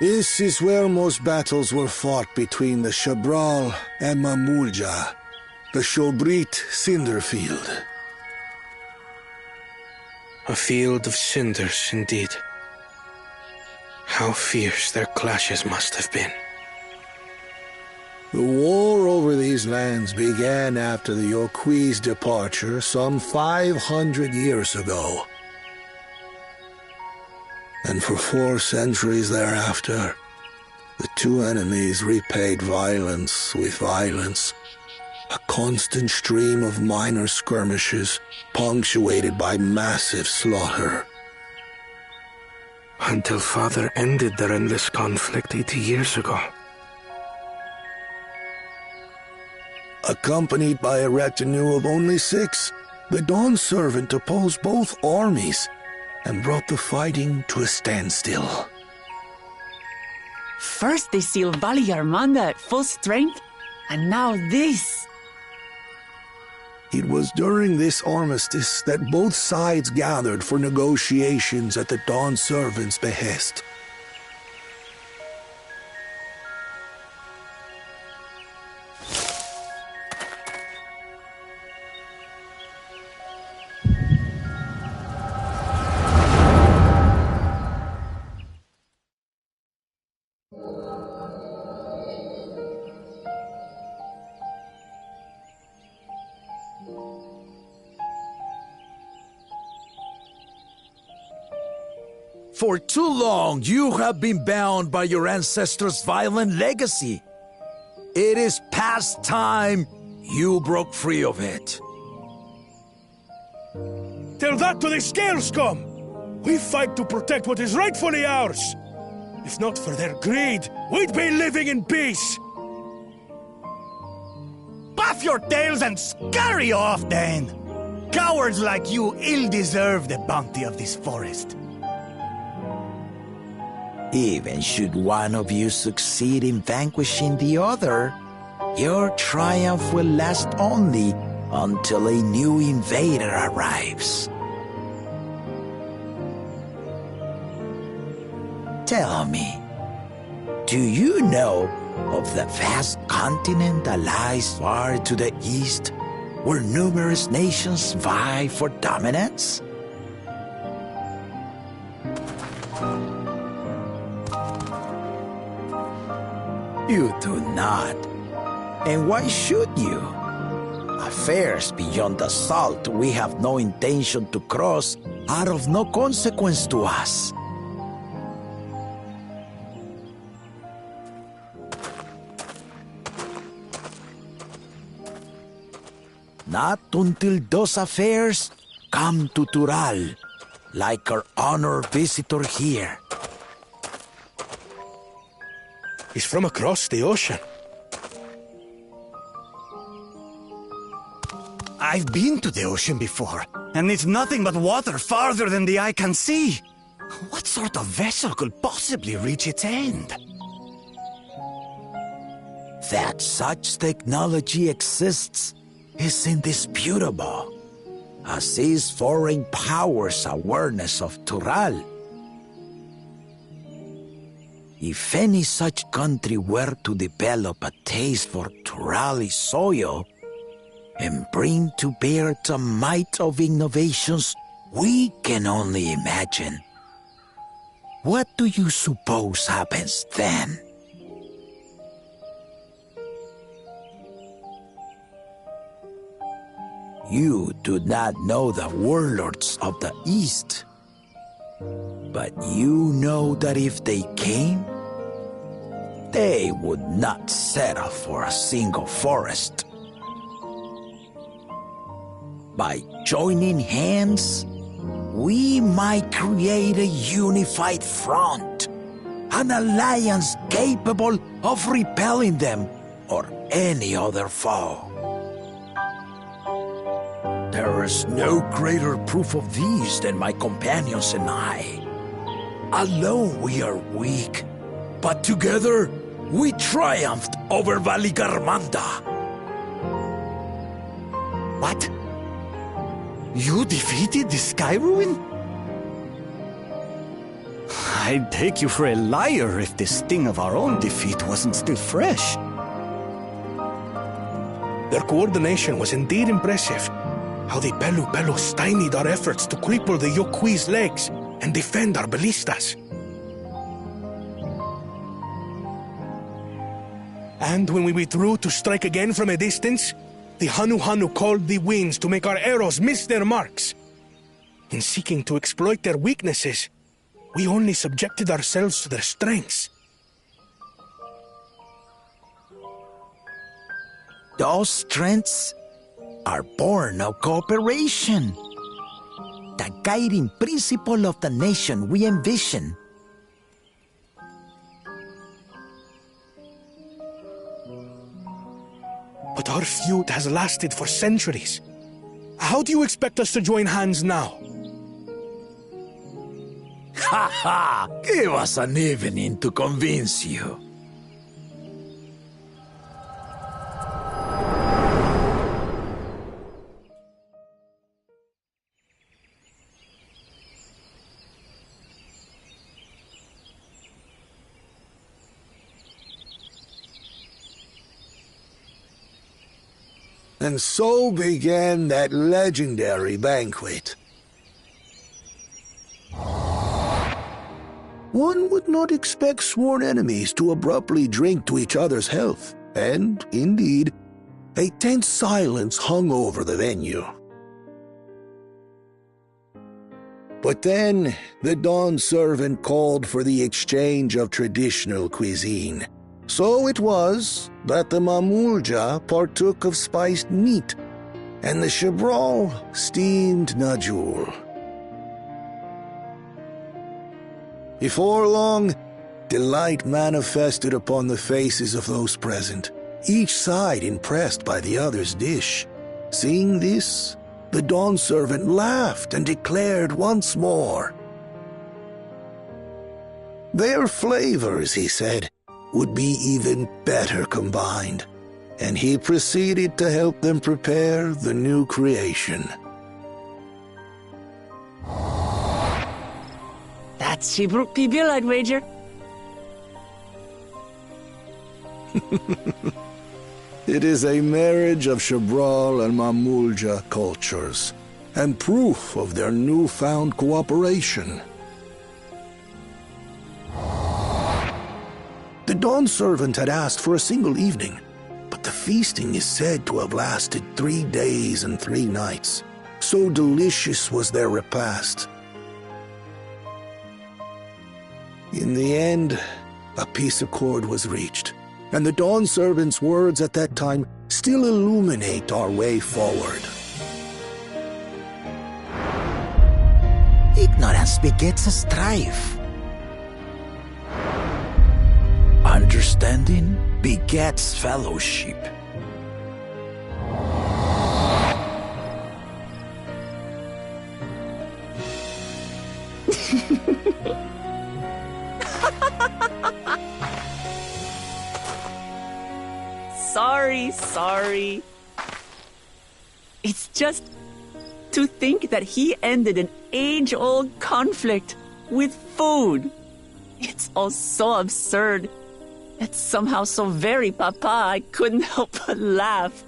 [SPEAKER 14] This is where most battles were fought between the Shabral and Mamulja, the Shobrit Cinder Field.
[SPEAKER 6] A field of cinders, indeed. How fierce their clashes must have been.
[SPEAKER 14] The war over these lands began after the Yokui's departure some 500 years ago. And for 4 centuries thereafter, the two enemies repaid violence with violence, a constant stream of minor skirmishes punctuated by massive slaughter.
[SPEAKER 6] Until Father ended their endless conflict 80 years ago.
[SPEAKER 14] Accompanied by a retinue of only 6, the Dawn Servant opposed both armies and brought the fighting to a standstill.
[SPEAKER 3] First they sealed Valley Armanda at full strength, and now this.
[SPEAKER 14] It was during this armistice that both sides gathered for negotiations at the Dawn Servant's behest.
[SPEAKER 12] For too long, you have been bound by your ancestors' violent legacy. It is past time you broke free of it.
[SPEAKER 6] Tell that to the Scale Scum! We fight to protect what is rightfully ours. If not for their greed, we'd be living in peace.
[SPEAKER 12] Puff your tails and scurry off, then! Cowards like you ill deserve the bounty of this forest.
[SPEAKER 15] Even should one of you succeed in vanquishing the other, your triumph will last only until a new invader arrives. Tell me, do you know of the vast continent that lies far to the east, where numerous nations vie for dominance? You do not. And why should you? Affairs beyond the salt we have no intention to cross are of no consequence to us. Not until those affairs come to Tural, like our honored visitor here.
[SPEAKER 6] He's from across the ocean.
[SPEAKER 16] I've been to the ocean before, and it's nothing but water farther than the eye can see. What sort of vessel could possibly reach its end?
[SPEAKER 15] That such technology exists is indisputable, as is foreign powers' awareness of Tural. If any such country were to develop a taste for Turali soil and bring to bear the might of innovations we can only imagine, what do you suppose happens then? You do not know the warlords of the East, but you know that if they came, they would not settle for a single forest. By joining hands, we might create a unified front, an alliance capable of repelling them or any other foe. There is no greater proof of these than my companions and I. Alone we are weak, but together we triumphed over Valigarmanda.
[SPEAKER 16] What? You defeated the Sky Ruin? I'd take you for a liar if the sting of our own defeat wasn't still fresh.
[SPEAKER 6] Their coordination was indeed impressive. How they Pelu stymied our efforts to cripple the Yokui's legs and defend our ballistas. And when we withdrew to strike again from a distance, the Hanu called the winds to make our arrows miss their marks. In seeking to exploit their weaknesses, we only subjected ourselves to their strengths.
[SPEAKER 15] Those strengths are born of cooperation. The guiding principle of the nation we envision.
[SPEAKER 6] But our feud has lasted for centuries. How do you expect us to join hands now?
[SPEAKER 15] Ha ha! Give us an evening to convince you.
[SPEAKER 14] And so began that legendary banquet. One would not expect sworn enemies to abruptly drink to each other's health, and, indeed, a tense silence hung over the venue. But then, the Dawn servant called for the exchange of traditional cuisine. So it was that the Mamulja partook of spiced meat, and the Chebral steamed Najul. Before long, delight manifested upon the faces of those present, each side impressed by the other's dish. Seeing this, the Dawn servant laughed and declared once more. Their flavors, he said, would be even better combined, and he proceeded to help them prepare the new creation.
[SPEAKER 3] That's Shibruk Pibil, I'd wager.
[SPEAKER 14] It is a marriage of Chebral and Mamulja cultures, and proof of their newfound cooperation. The Dawn servant had asked for a single evening, but the feasting is said to have lasted 3 days and 3 nights. So delicious was their repast. In the end, a peace accord was reached, and the Dawn servant's words at that time still illuminate our way forward.
[SPEAKER 15] Ignorance begets a strife. Understanding begets fellowship.
[SPEAKER 3] Sorry. It's just to think that he ended an age-old conflict with food. It's all so absurd. It's somehow so very papa, I couldn't help but laugh.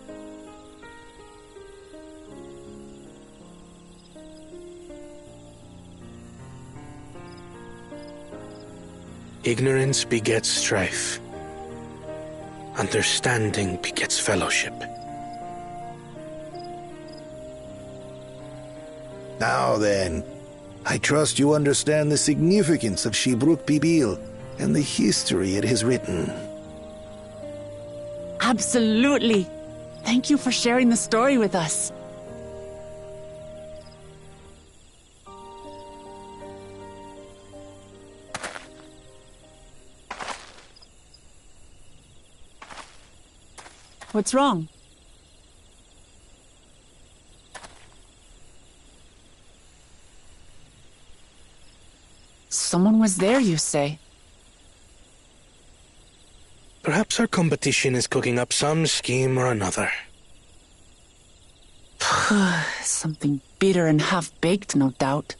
[SPEAKER 6] Ignorance begets strife. Understanding begets fellowship.
[SPEAKER 14] Now then, I trust you understand the significance of Shibruk Bibil and the history it has written.
[SPEAKER 3] Absolutely. Thank you for sharing the story with us. What's wrong? Someone was there, you say?
[SPEAKER 6] Perhaps our competition is cooking up some scheme or another.
[SPEAKER 3] Something bitter and half-baked, no doubt.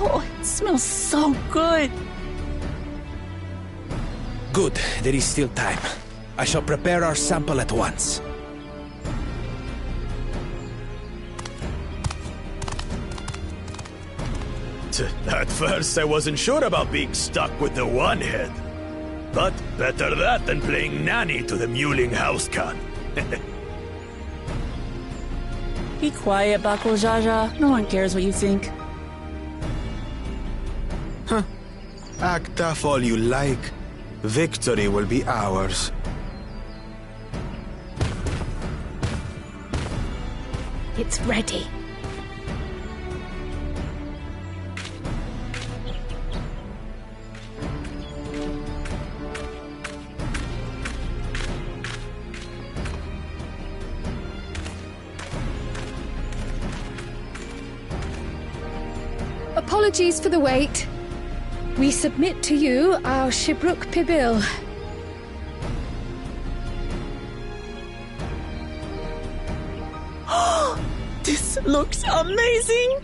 [SPEAKER 3] Oh, it smells so good.
[SPEAKER 7] Good, there is still time. I shall prepare our sample at once.
[SPEAKER 17] At first I wasn't sure about being stuck with the one head. But better that than playing nanny to the mewling house cat.
[SPEAKER 3] Be quiet, Bako Jaja. No one cares what you think.
[SPEAKER 18] Huh. Act tough all you like. Victory will be ours.
[SPEAKER 4] It's ready. Apologies for the wait. We submit to you our Shibruk Pibil.
[SPEAKER 3] This looks amazing!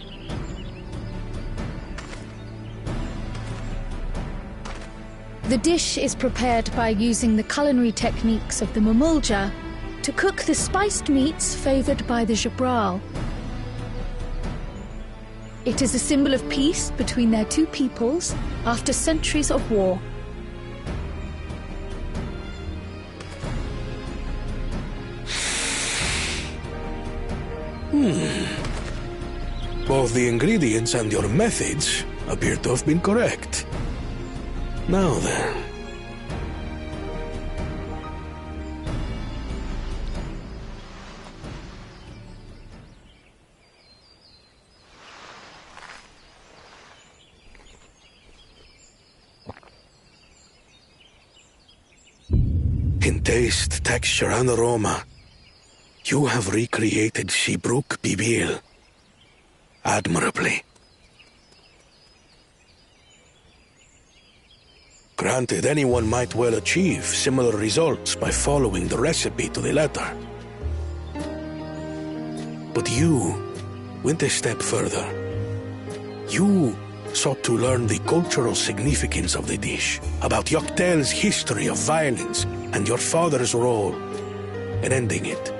[SPEAKER 4] The dish is prepared by using the culinary techniques of the Mamulja to cook the spiced meats favored by the Jabral. It is a symbol of peace between their two peoples after centuries of war.
[SPEAKER 6] Both the ingredients and your methods appear to have been correct. Now then. In taste, texture, and aroma, you have recreated Ffxiv admirably. Granted, anyone might well achieve similar results by following the recipe to the letter. But you went a step further. You sought to learn the cultural significance of the dish, about Yoctel's history of violence and your father's role in ending it.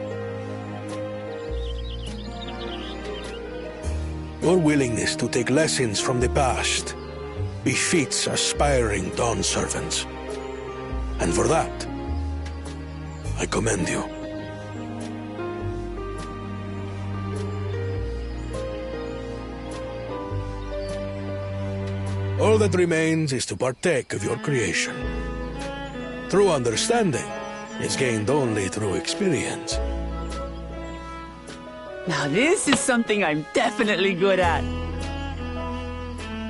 [SPEAKER 6] Your willingness to take lessons from the past befits aspiring Dawn servants. And for that, I commend you. All that remains is to partake of your creation. True understanding is gained only through experience.
[SPEAKER 3] Now this is something I'm definitely good at.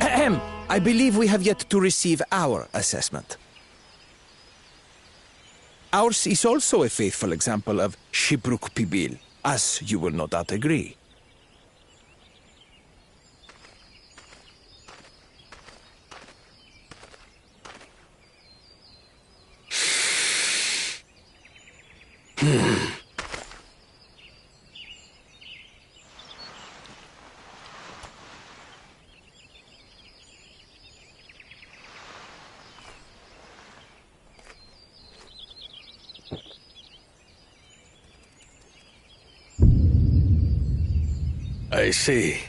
[SPEAKER 15] Ahem. I believe we have yet to receive our assessment.
[SPEAKER 7] Ours is also a faithful example of Ffxiv, as you will no doubt agree.
[SPEAKER 6] I see.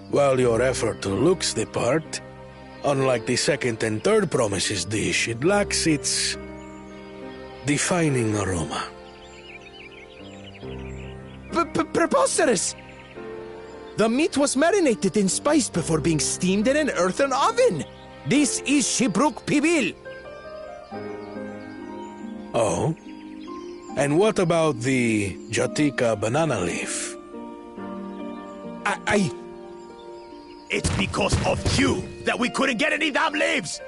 [SPEAKER 6] While your effort looks the part, unlike the second and third promises dish, it lacks its defining aroma.
[SPEAKER 7] Preposterous! The meat was marinated in spice before being steamed in an earthen oven. This is Ffxiv.
[SPEAKER 6] Oh? And what about the Jatika banana leaf?
[SPEAKER 17] It's because of you that we couldn't get any damn leaves!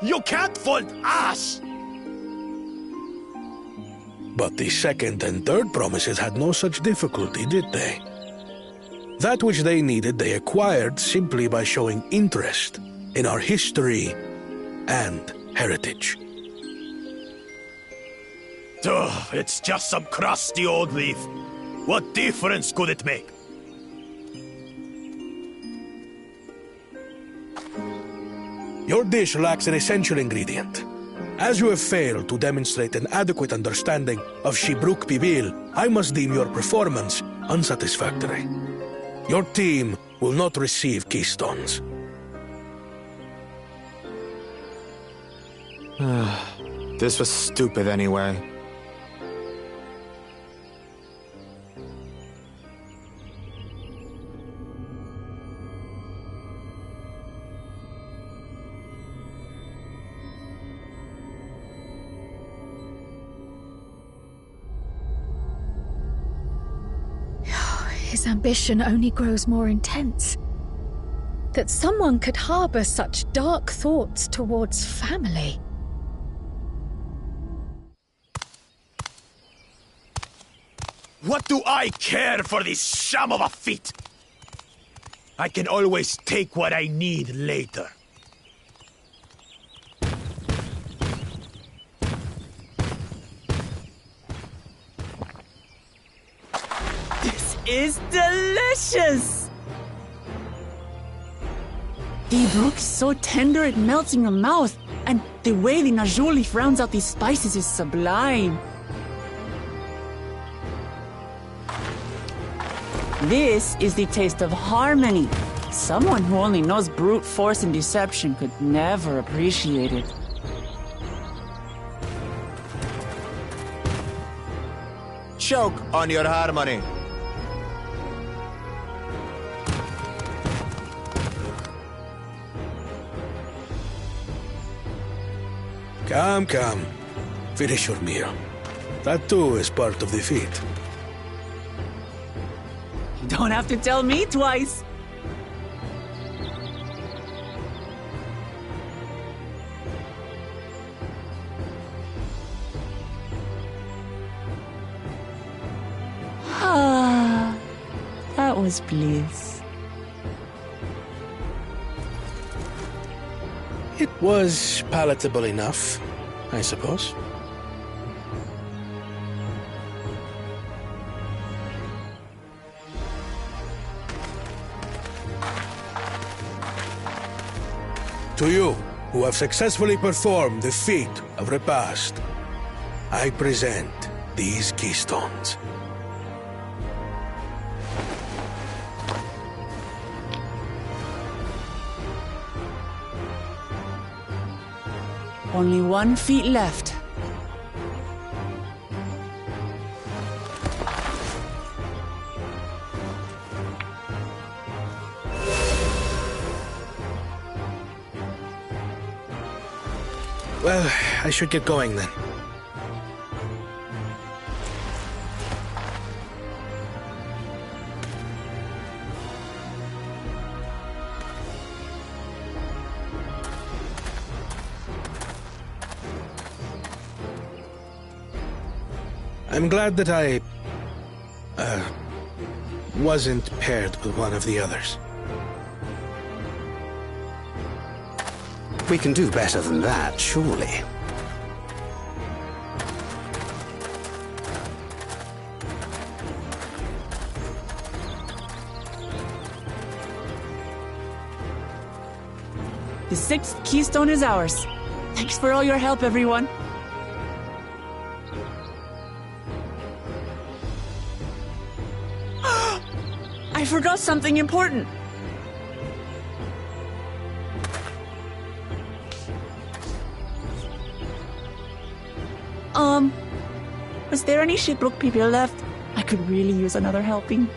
[SPEAKER 17] You can't fault us!
[SPEAKER 6] But the second and third promises had no such difficulty, did they? That which they needed they acquired simply by showing interest in our history and heritage.
[SPEAKER 17] Ugh, it's just some crusty old leaf. What difference could it make?
[SPEAKER 6] Your dish lacks an essential ingredient. As you have failed to demonstrate an adequate understanding of Ffxiv, I must deem your performance unsatisfactory. Your team will not receive keystones.
[SPEAKER 18] This was stupid anyway.
[SPEAKER 4] His ambition only grows more intense. That someone could harbor such dark thoughts towards family.
[SPEAKER 17] What do I care for this sham of a feat? I can always take what I need later.
[SPEAKER 3] This is delicious! The brook is so tender it melts in your mouth, and the way the Najoli rounds out these spices is sublime. This is the taste of harmony. Someone who only knows brute force and deception could never appreciate it.
[SPEAKER 18] Choke on your harmony.
[SPEAKER 6] Come. Finish your meal. That too is part of the feat.
[SPEAKER 3] You don't have to tell me twice. Ah, that was bliss.
[SPEAKER 6] It was palatable enough, I suppose. To you, who have successfully performed the feat of repast, I present these keystones.
[SPEAKER 3] Only 1 feet left.
[SPEAKER 6] Well, I should get going then. I'm glad that I wasn't paired with one of the others.
[SPEAKER 13] We can do better than that, surely.
[SPEAKER 3] The 6th keystone is ours. Thanks for all your help, everyone. I forgot something important. Was there any shipwreck people left? I could really use another helping.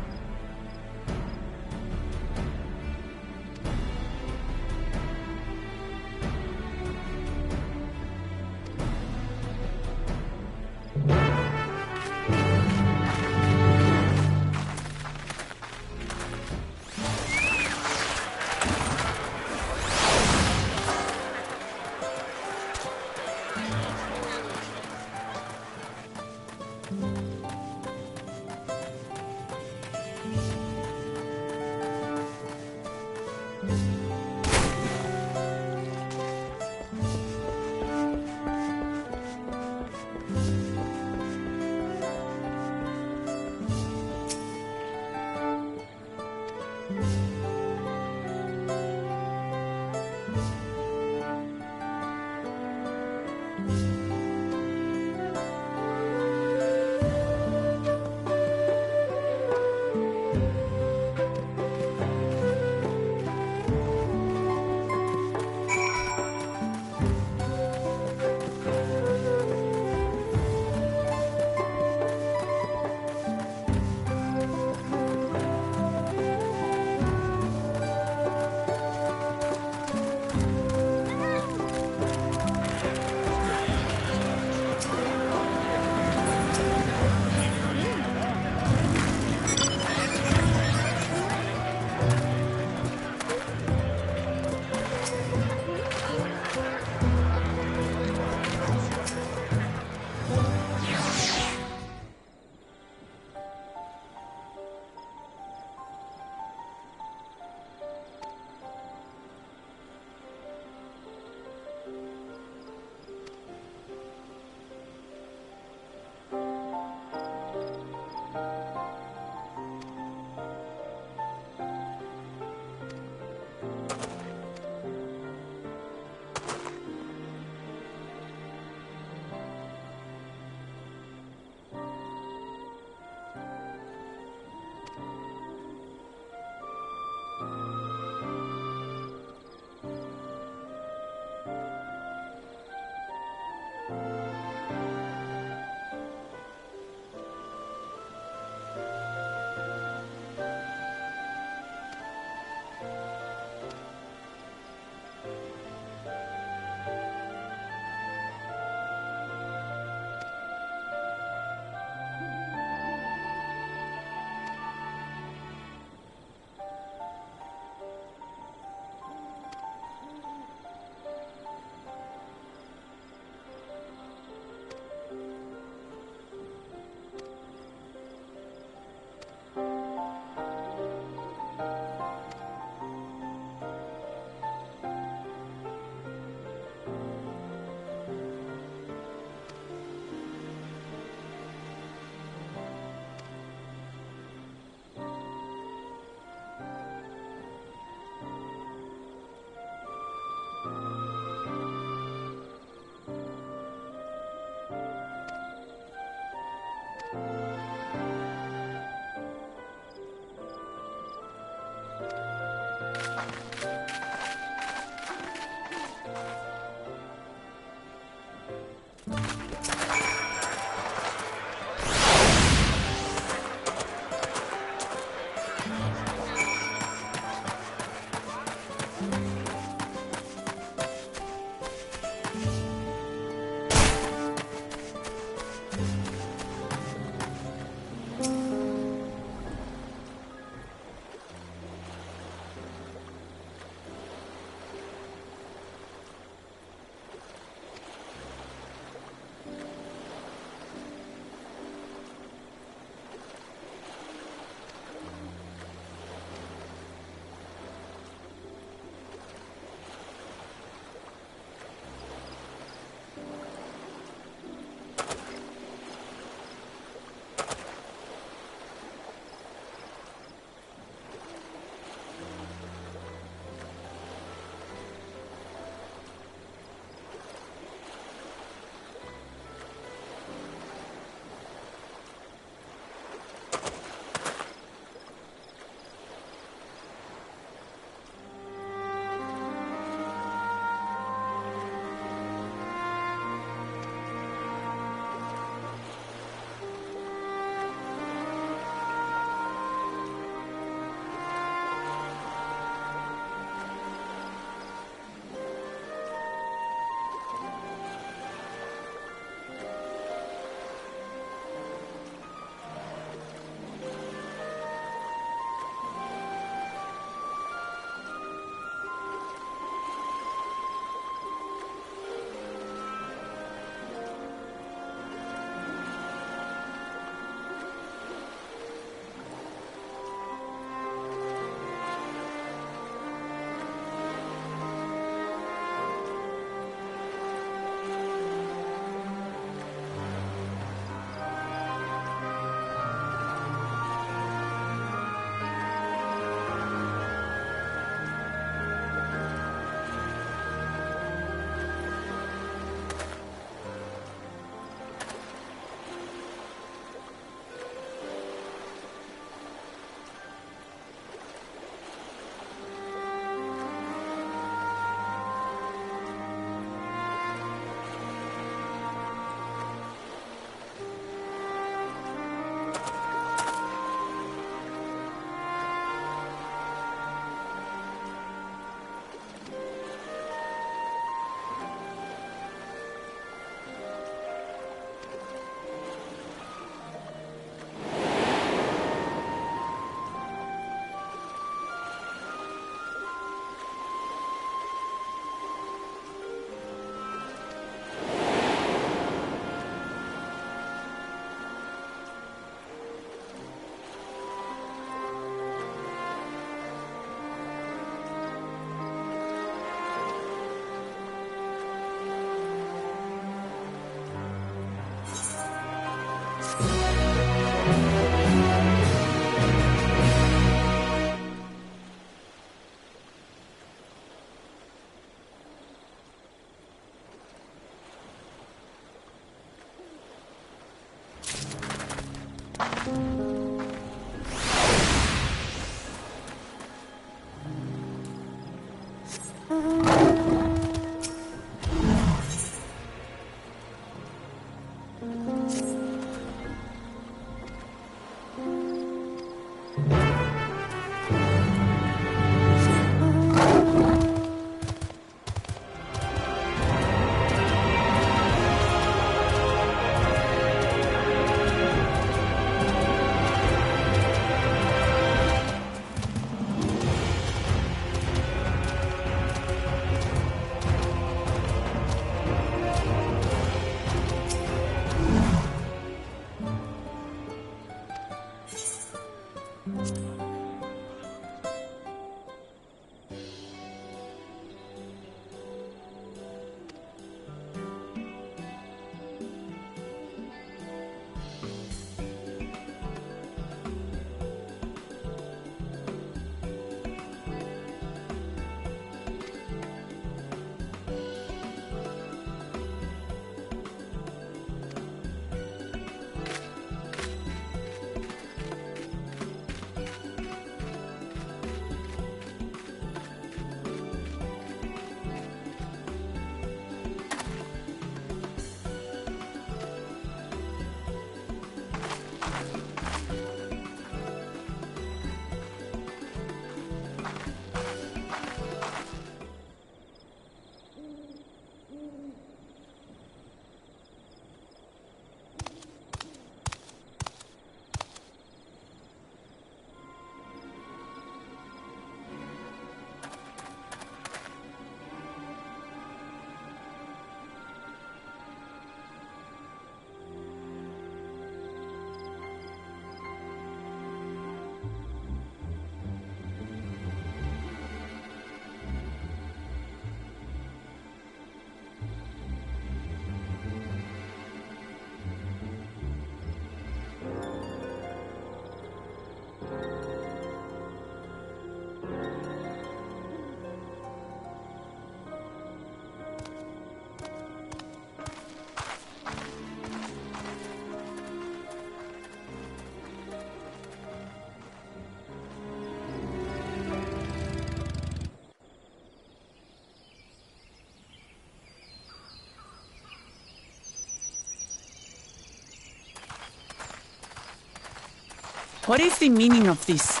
[SPEAKER 3] What is the meaning of this?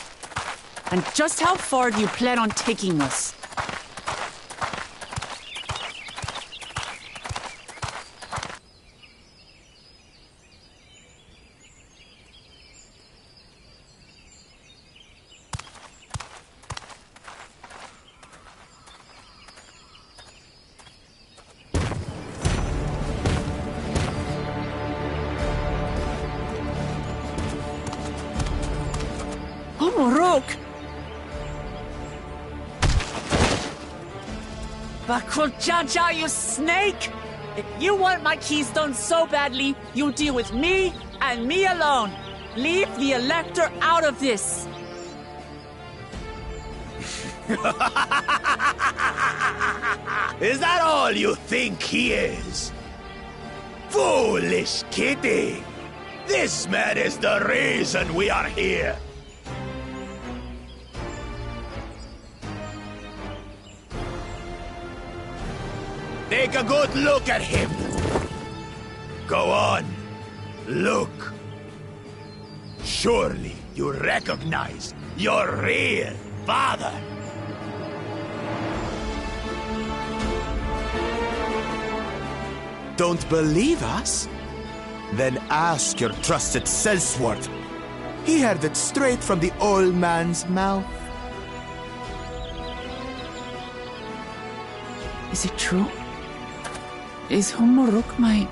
[SPEAKER 3] And just how far do you plan on taking us? Jaja, you snake! If you want my keystone so badly, you'll deal with me and me alone. Leave the Elector out of this.
[SPEAKER 17] Is that all you think he is? Foolish kitty! This man is the reason we are here. Take a good look at him. Go on, look. Surely you recognize your real father.
[SPEAKER 18] Don't believe us? Then ask your trusted Sellsworth. He heard it straight from the old man's mouth.
[SPEAKER 3] Is it true? Is Humoruk my...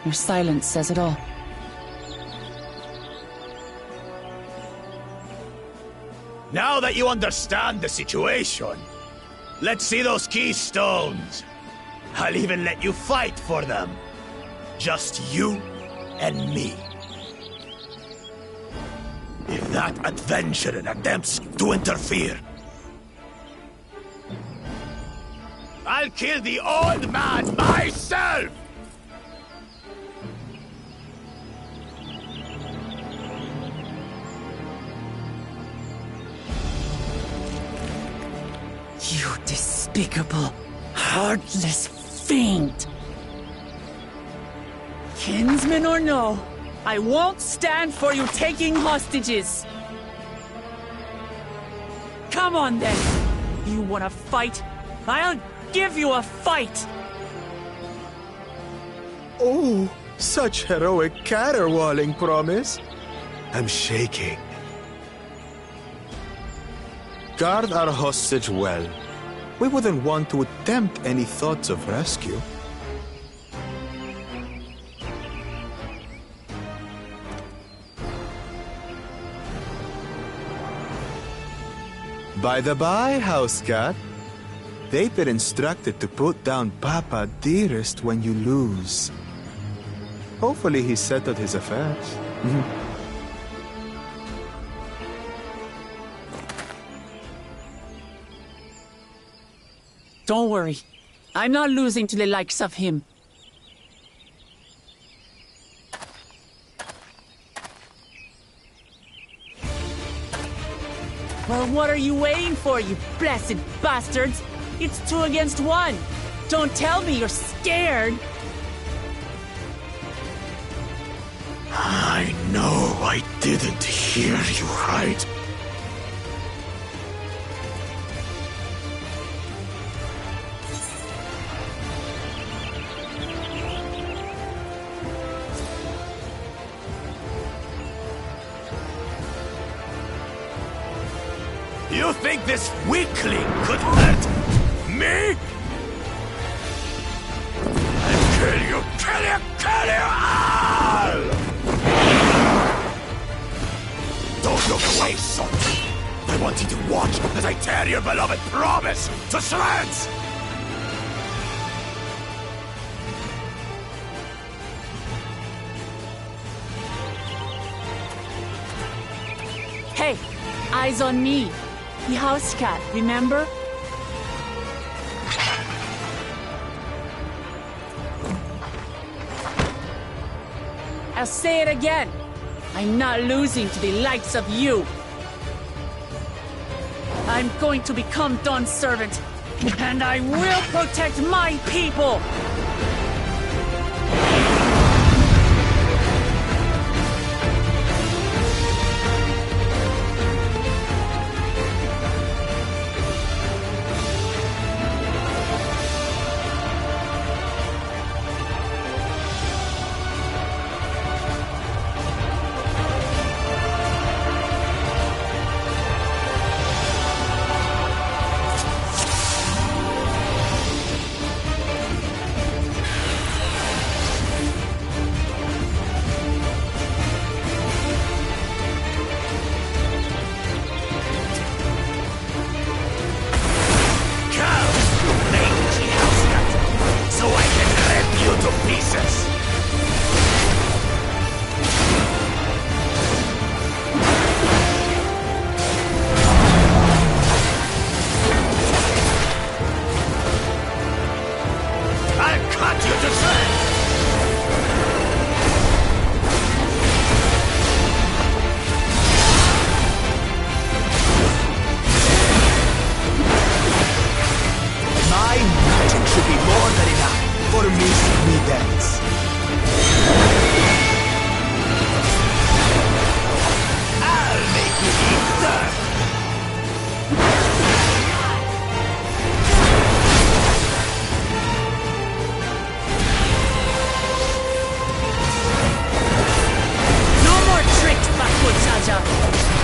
[SPEAKER 3] Your silence says it all.
[SPEAKER 17] Now that you understand the situation, let's see those keystones. I'll even let you fight for them. Just you and me. If that adventurer attempts to interfere, I'll kill the old man myself!
[SPEAKER 3] You despicable, heartless fiend! Kinsman or no, I won't stand for you taking hostages! Come on then! You wanna fight? I'll give you a fight!
[SPEAKER 18] Oh, such heroic caterwauling promise. I'm shaking. Guard our hostage well. We wouldn't want to attempt any thoughts of rescue. By the by, house cat, they've been instructed to put down Papa dearest when you lose. Hopefully he settled his affairs.
[SPEAKER 3] Don't worry. I'm not losing to the likes of him. Well, what are you waiting for, you blessed bastards? It's 2 against 1. Don't tell me you're scared.
[SPEAKER 17] I know I didn't hear you right. You think this weakling could hurt me? I'll kill you all! Don't look away, son. I want you to watch as I tear your beloved promise to shreds!
[SPEAKER 3] Hey, eyes on me. The house cat, remember? I'll say it again. I'm not losing to the likes of you. I'm going to become Dawn's servant, and I will protect my people!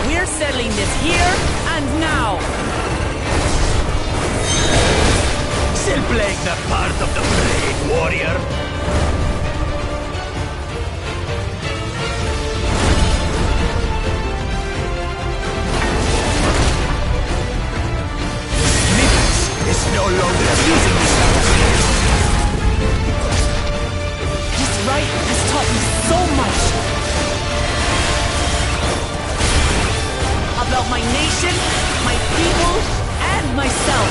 [SPEAKER 3] We're settling this here and now.
[SPEAKER 17] Still playing the part of the brave warrior?
[SPEAKER 18] It's no longer amusing yourself.
[SPEAKER 3] This rite has taught me so much. About my nation, my people, and myself.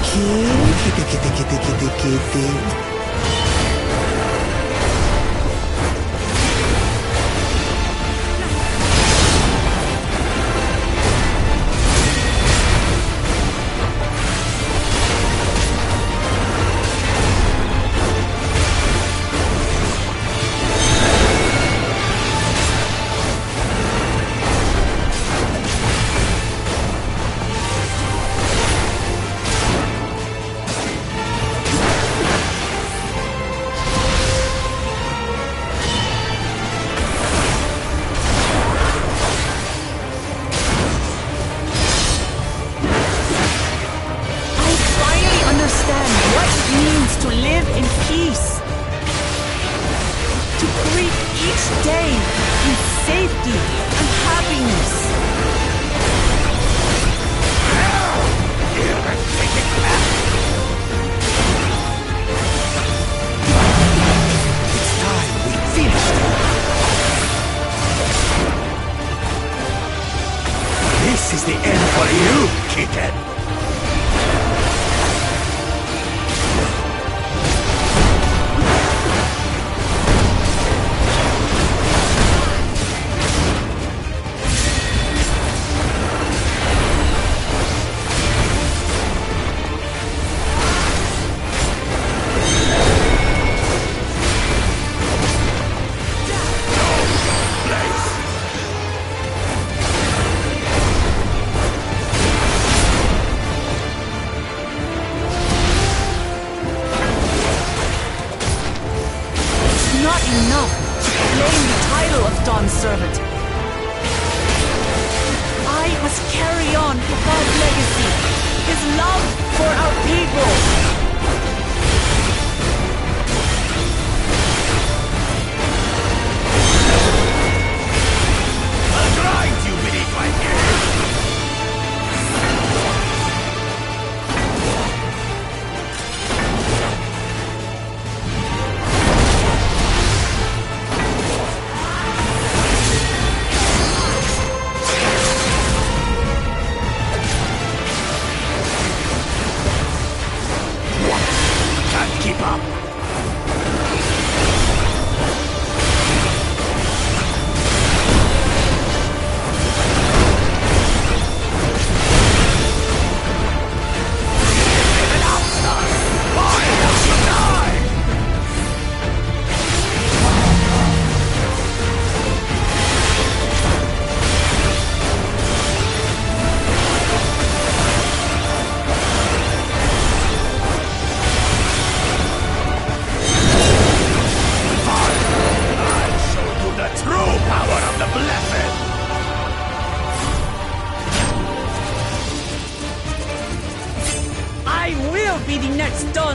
[SPEAKER 15] Kitty.
[SPEAKER 17] This is the end for you, kitten!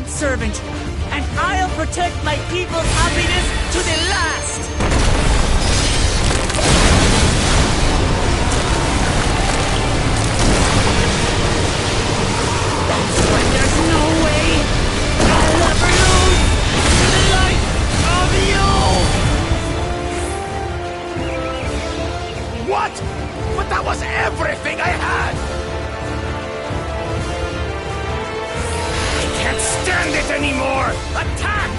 [SPEAKER 3] Servant, and I'll protect my people's happiness to the last! But there's no way I'll ever lose to the life of you!
[SPEAKER 17] What? But that was everything I had! Can't stand it anymore! Attack!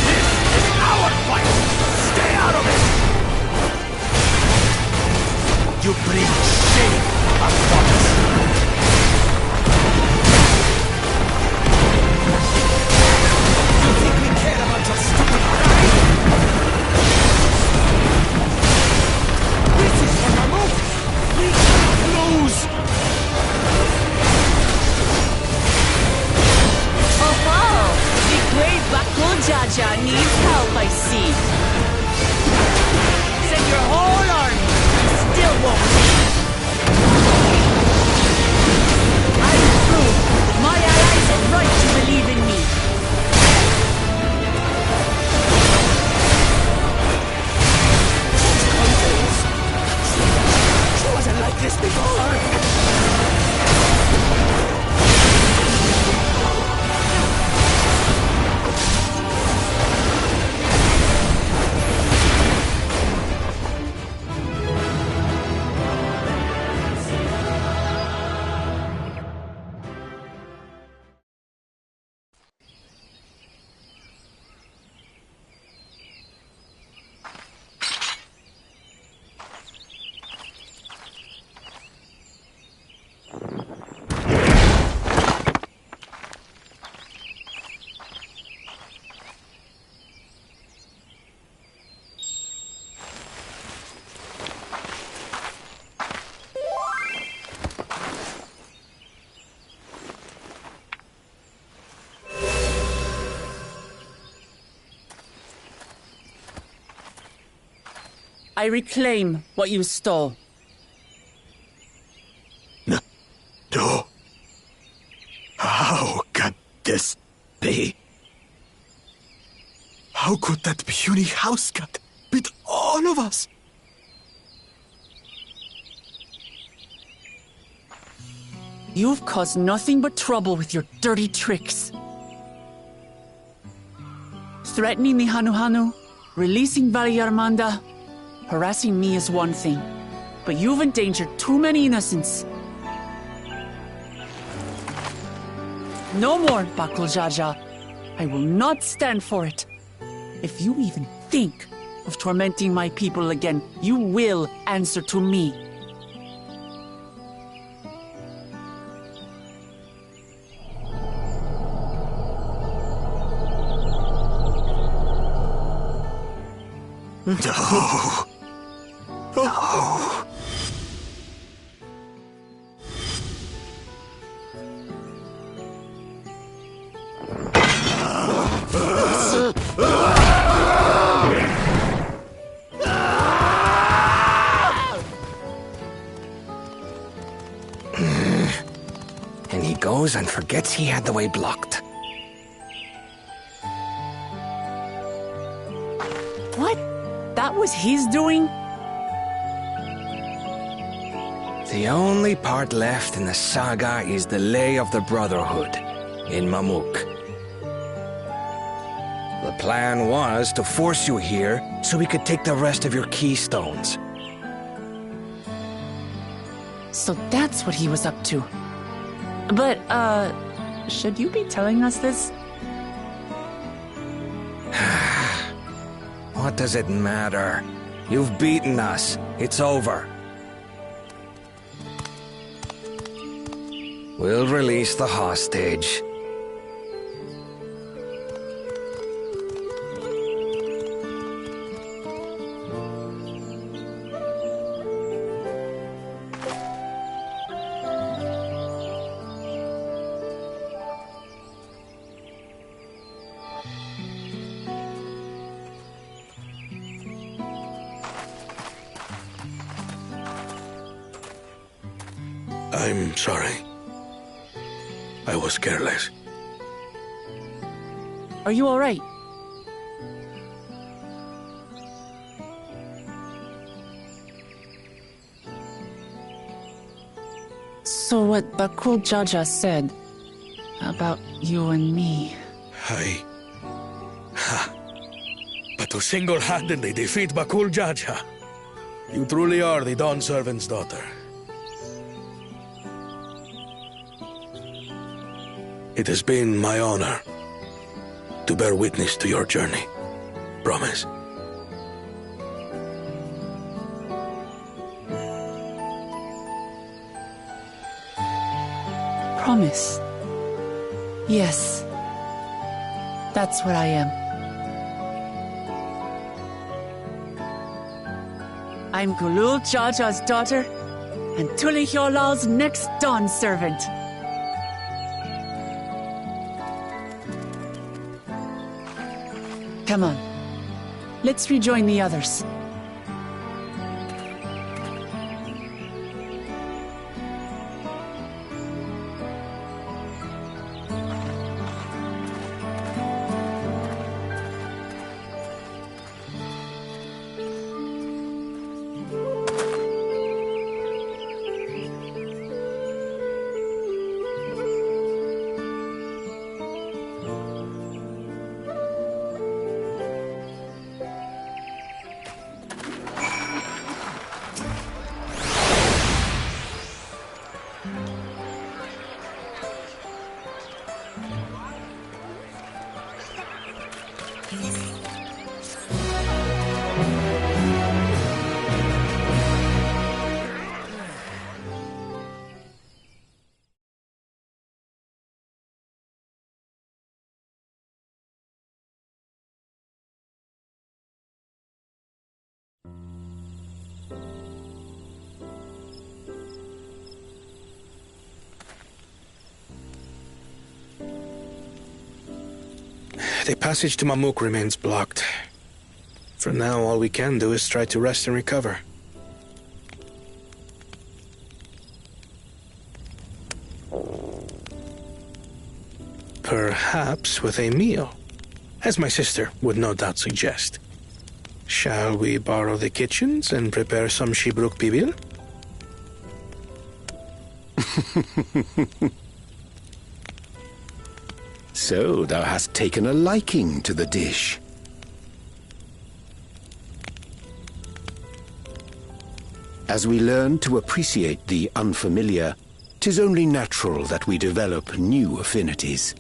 [SPEAKER 17] This is our fight! Stay out of it! You bring shame upon us!
[SPEAKER 3] Jaja needs help, I see. Send your whole army, still won't leave. I will prove my allies are right to believe in me.
[SPEAKER 17] She wasn't like this before!
[SPEAKER 3] I reclaim what you stole.
[SPEAKER 9] No. How can this be? How could that puny house cat beat all of us?
[SPEAKER 3] You've caused nothing but trouble with your dirty tricks. Threatening the Hanuhanu, releasing Valyarmanda, harassing me is one thing, but you've endangered too many innocents. No more, Bakul Jaja. I will not stand for it. If you even think of tormenting my people again, you will answer to me.
[SPEAKER 9] No. No.
[SPEAKER 8] And he goes and forgets he had the way blocked.
[SPEAKER 3] What? That was his doing?
[SPEAKER 8] The only part left in the saga is the Lay of the Brotherhood in Mamuk. The plan was to force you here so we could take the rest of your keystones.
[SPEAKER 3] So that's what he was up to. But, should you be telling us this?
[SPEAKER 8] What does it matter? You've beaten us. It's over. We'll release the hostage.
[SPEAKER 14] I'm sorry. I was careless.
[SPEAKER 3] Are you all right? So what Bakul Jaja said about you and me...
[SPEAKER 6] But to single-handedly defeat Bakul Jaja, you truly are the Dawn Servant's daughter. It has been my honor to bear witness to your journey. Promise.
[SPEAKER 3] Promise. Yes. That's what I am. I'm Gulul Jaja's daughter, and Tulihyolal's next Dawn servant. Come on. Let's rejoin the others.
[SPEAKER 6] The passage to Mamuk remains blocked. For now, all we can do is try to rest and recover. Perhaps with a meal, as my sister would no doubt suggest. Shall we borrow the kitchens and prepare some Shibruk pibil?
[SPEAKER 13] So thou hast taken a liking to the dish. As we learn to appreciate the unfamiliar, 'tis only natural that we develop new affinities.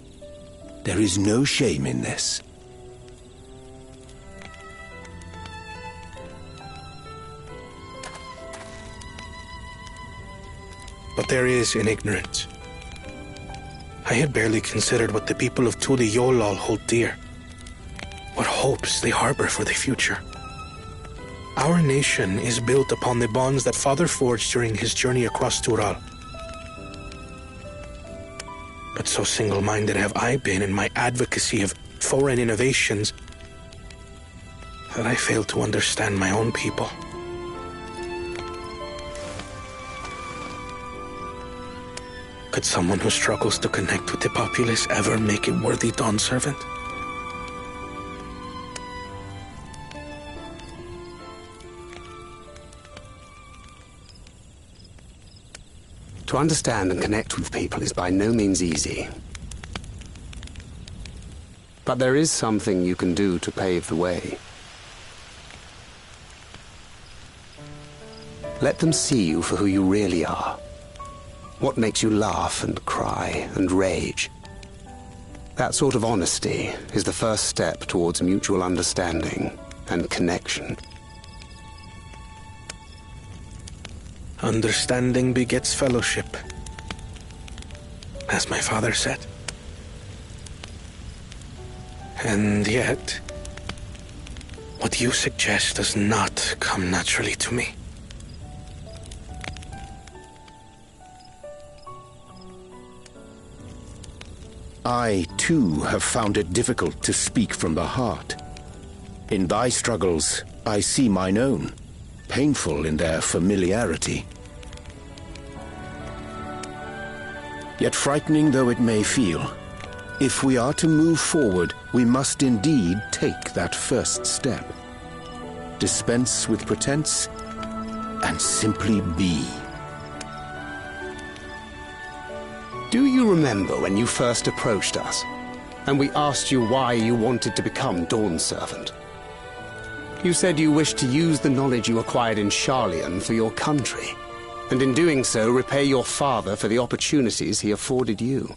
[SPEAKER 13] There is no shame in this.
[SPEAKER 6] But there is in ignorance. I had barely considered what the people of Tuli Yolal hold dear. What hopes they harbor for the future. Our nation is built upon the bonds that Father forged during his journey across Tural. But so single-minded have I been in my advocacy of foreign innovations that I failed to understand my own people. Could someone who struggles to connect with the populace ever make a worthy Dawn servant?
[SPEAKER 19] To understand and connect with people is by no means easy. But there is something you can do to pave the way. Let them see you for who you really are. What makes you laugh and cry and rage. That sort of honesty is the first step towards mutual understanding and connection.
[SPEAKER 6] Understanding begets fellowship, as my father said. And yet, what you suggest does not come naturally to me.
[SPEAKER 13] I, too, have found it difficult to speak from the heart. In thy struggles, I see mine own, painful in their familiarity. Yet frightening though it may feel, if we are to move forward, we must indeed take that first step. Dispense with pretense, and simply be.
[SPEAKER 19] Do you remember when you first approached us, and we asked you why you wanted to become Dawn Servant? You said you wished to use the knowledge you acquired in Sharlayan for your country, and in doing so repay your father for the opportunities he afforded you.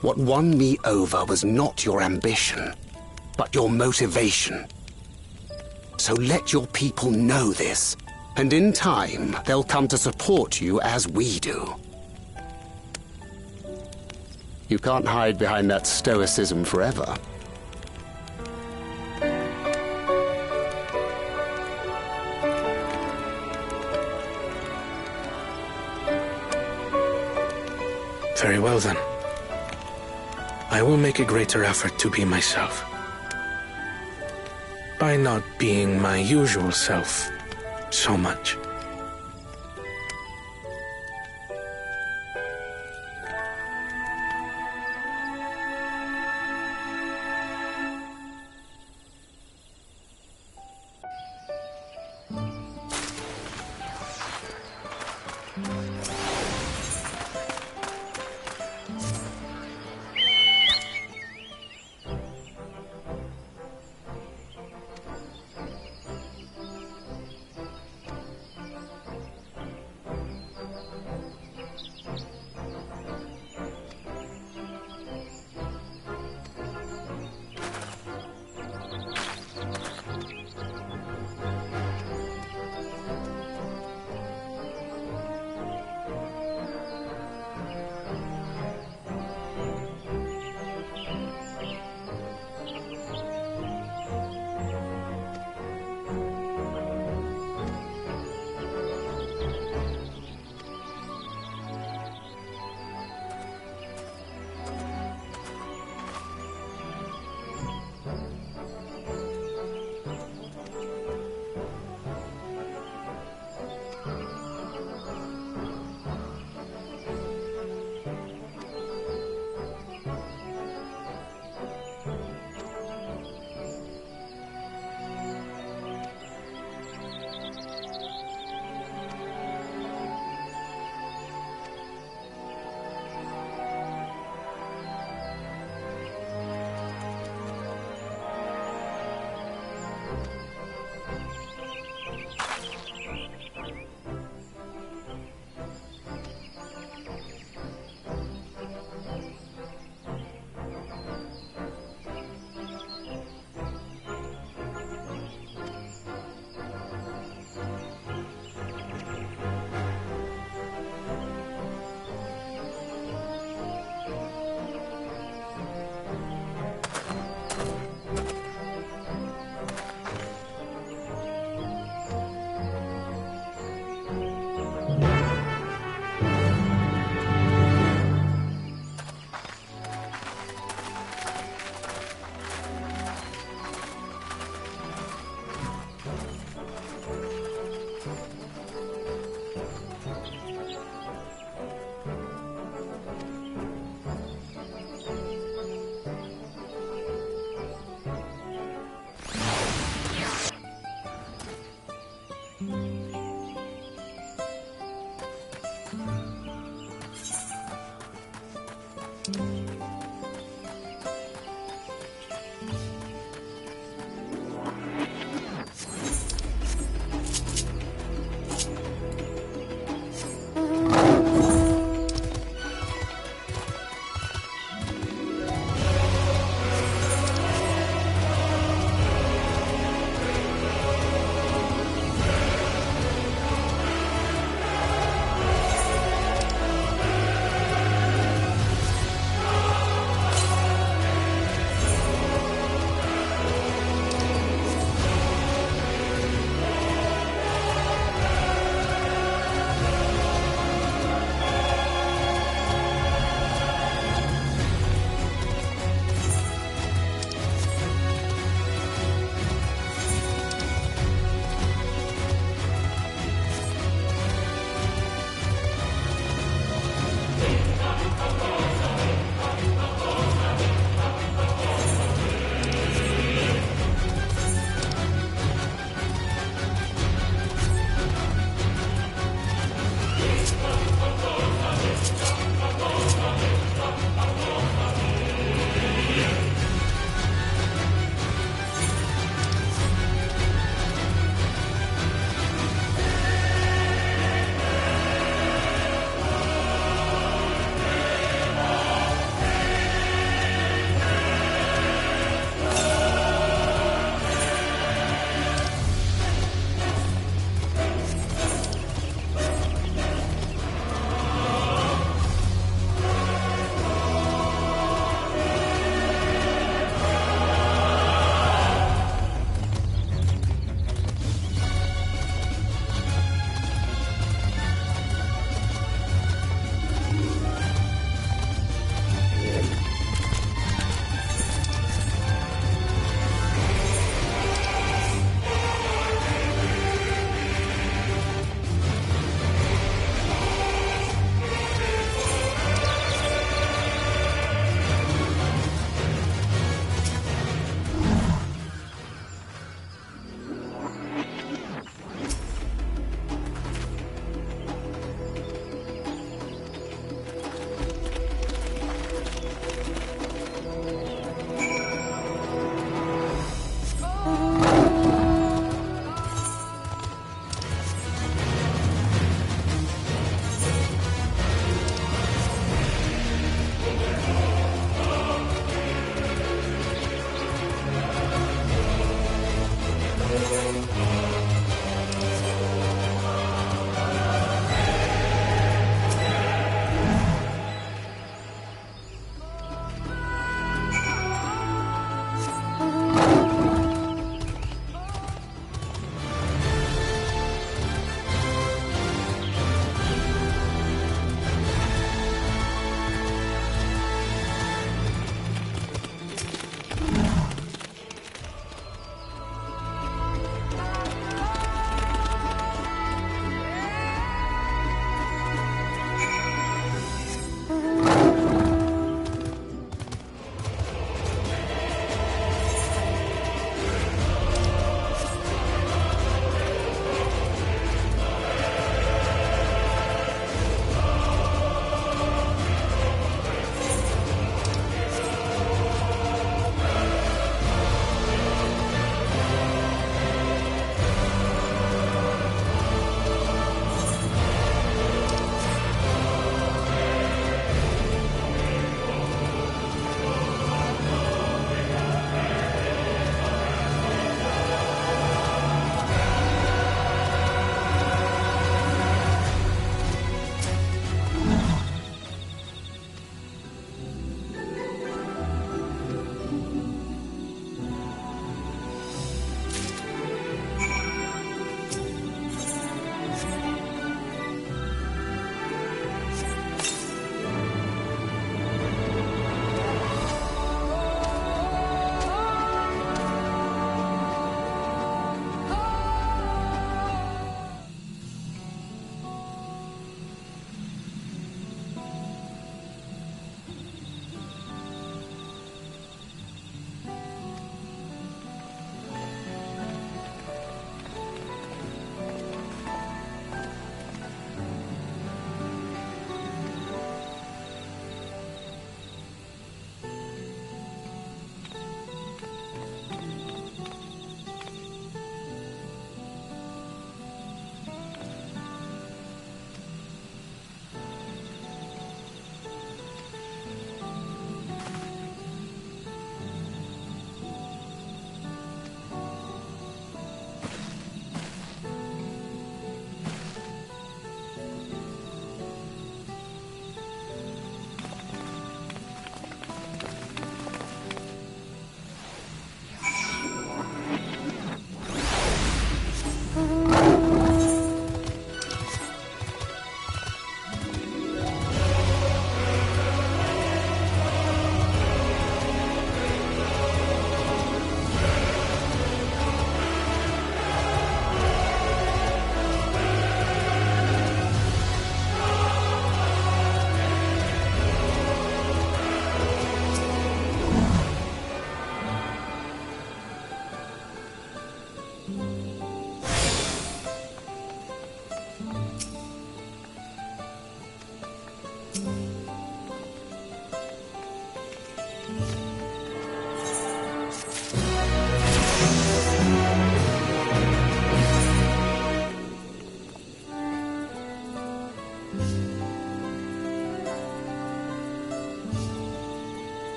[SPEAKER 19] What won me over was not your ambition, but your motivation. So let your people know this. And in time, they'll come to support you as we do. You can't hide behind that stoicism forever.
[SPEAKER 6] Very well then. I will make a greater effort to be myself. By not being my usual self so much.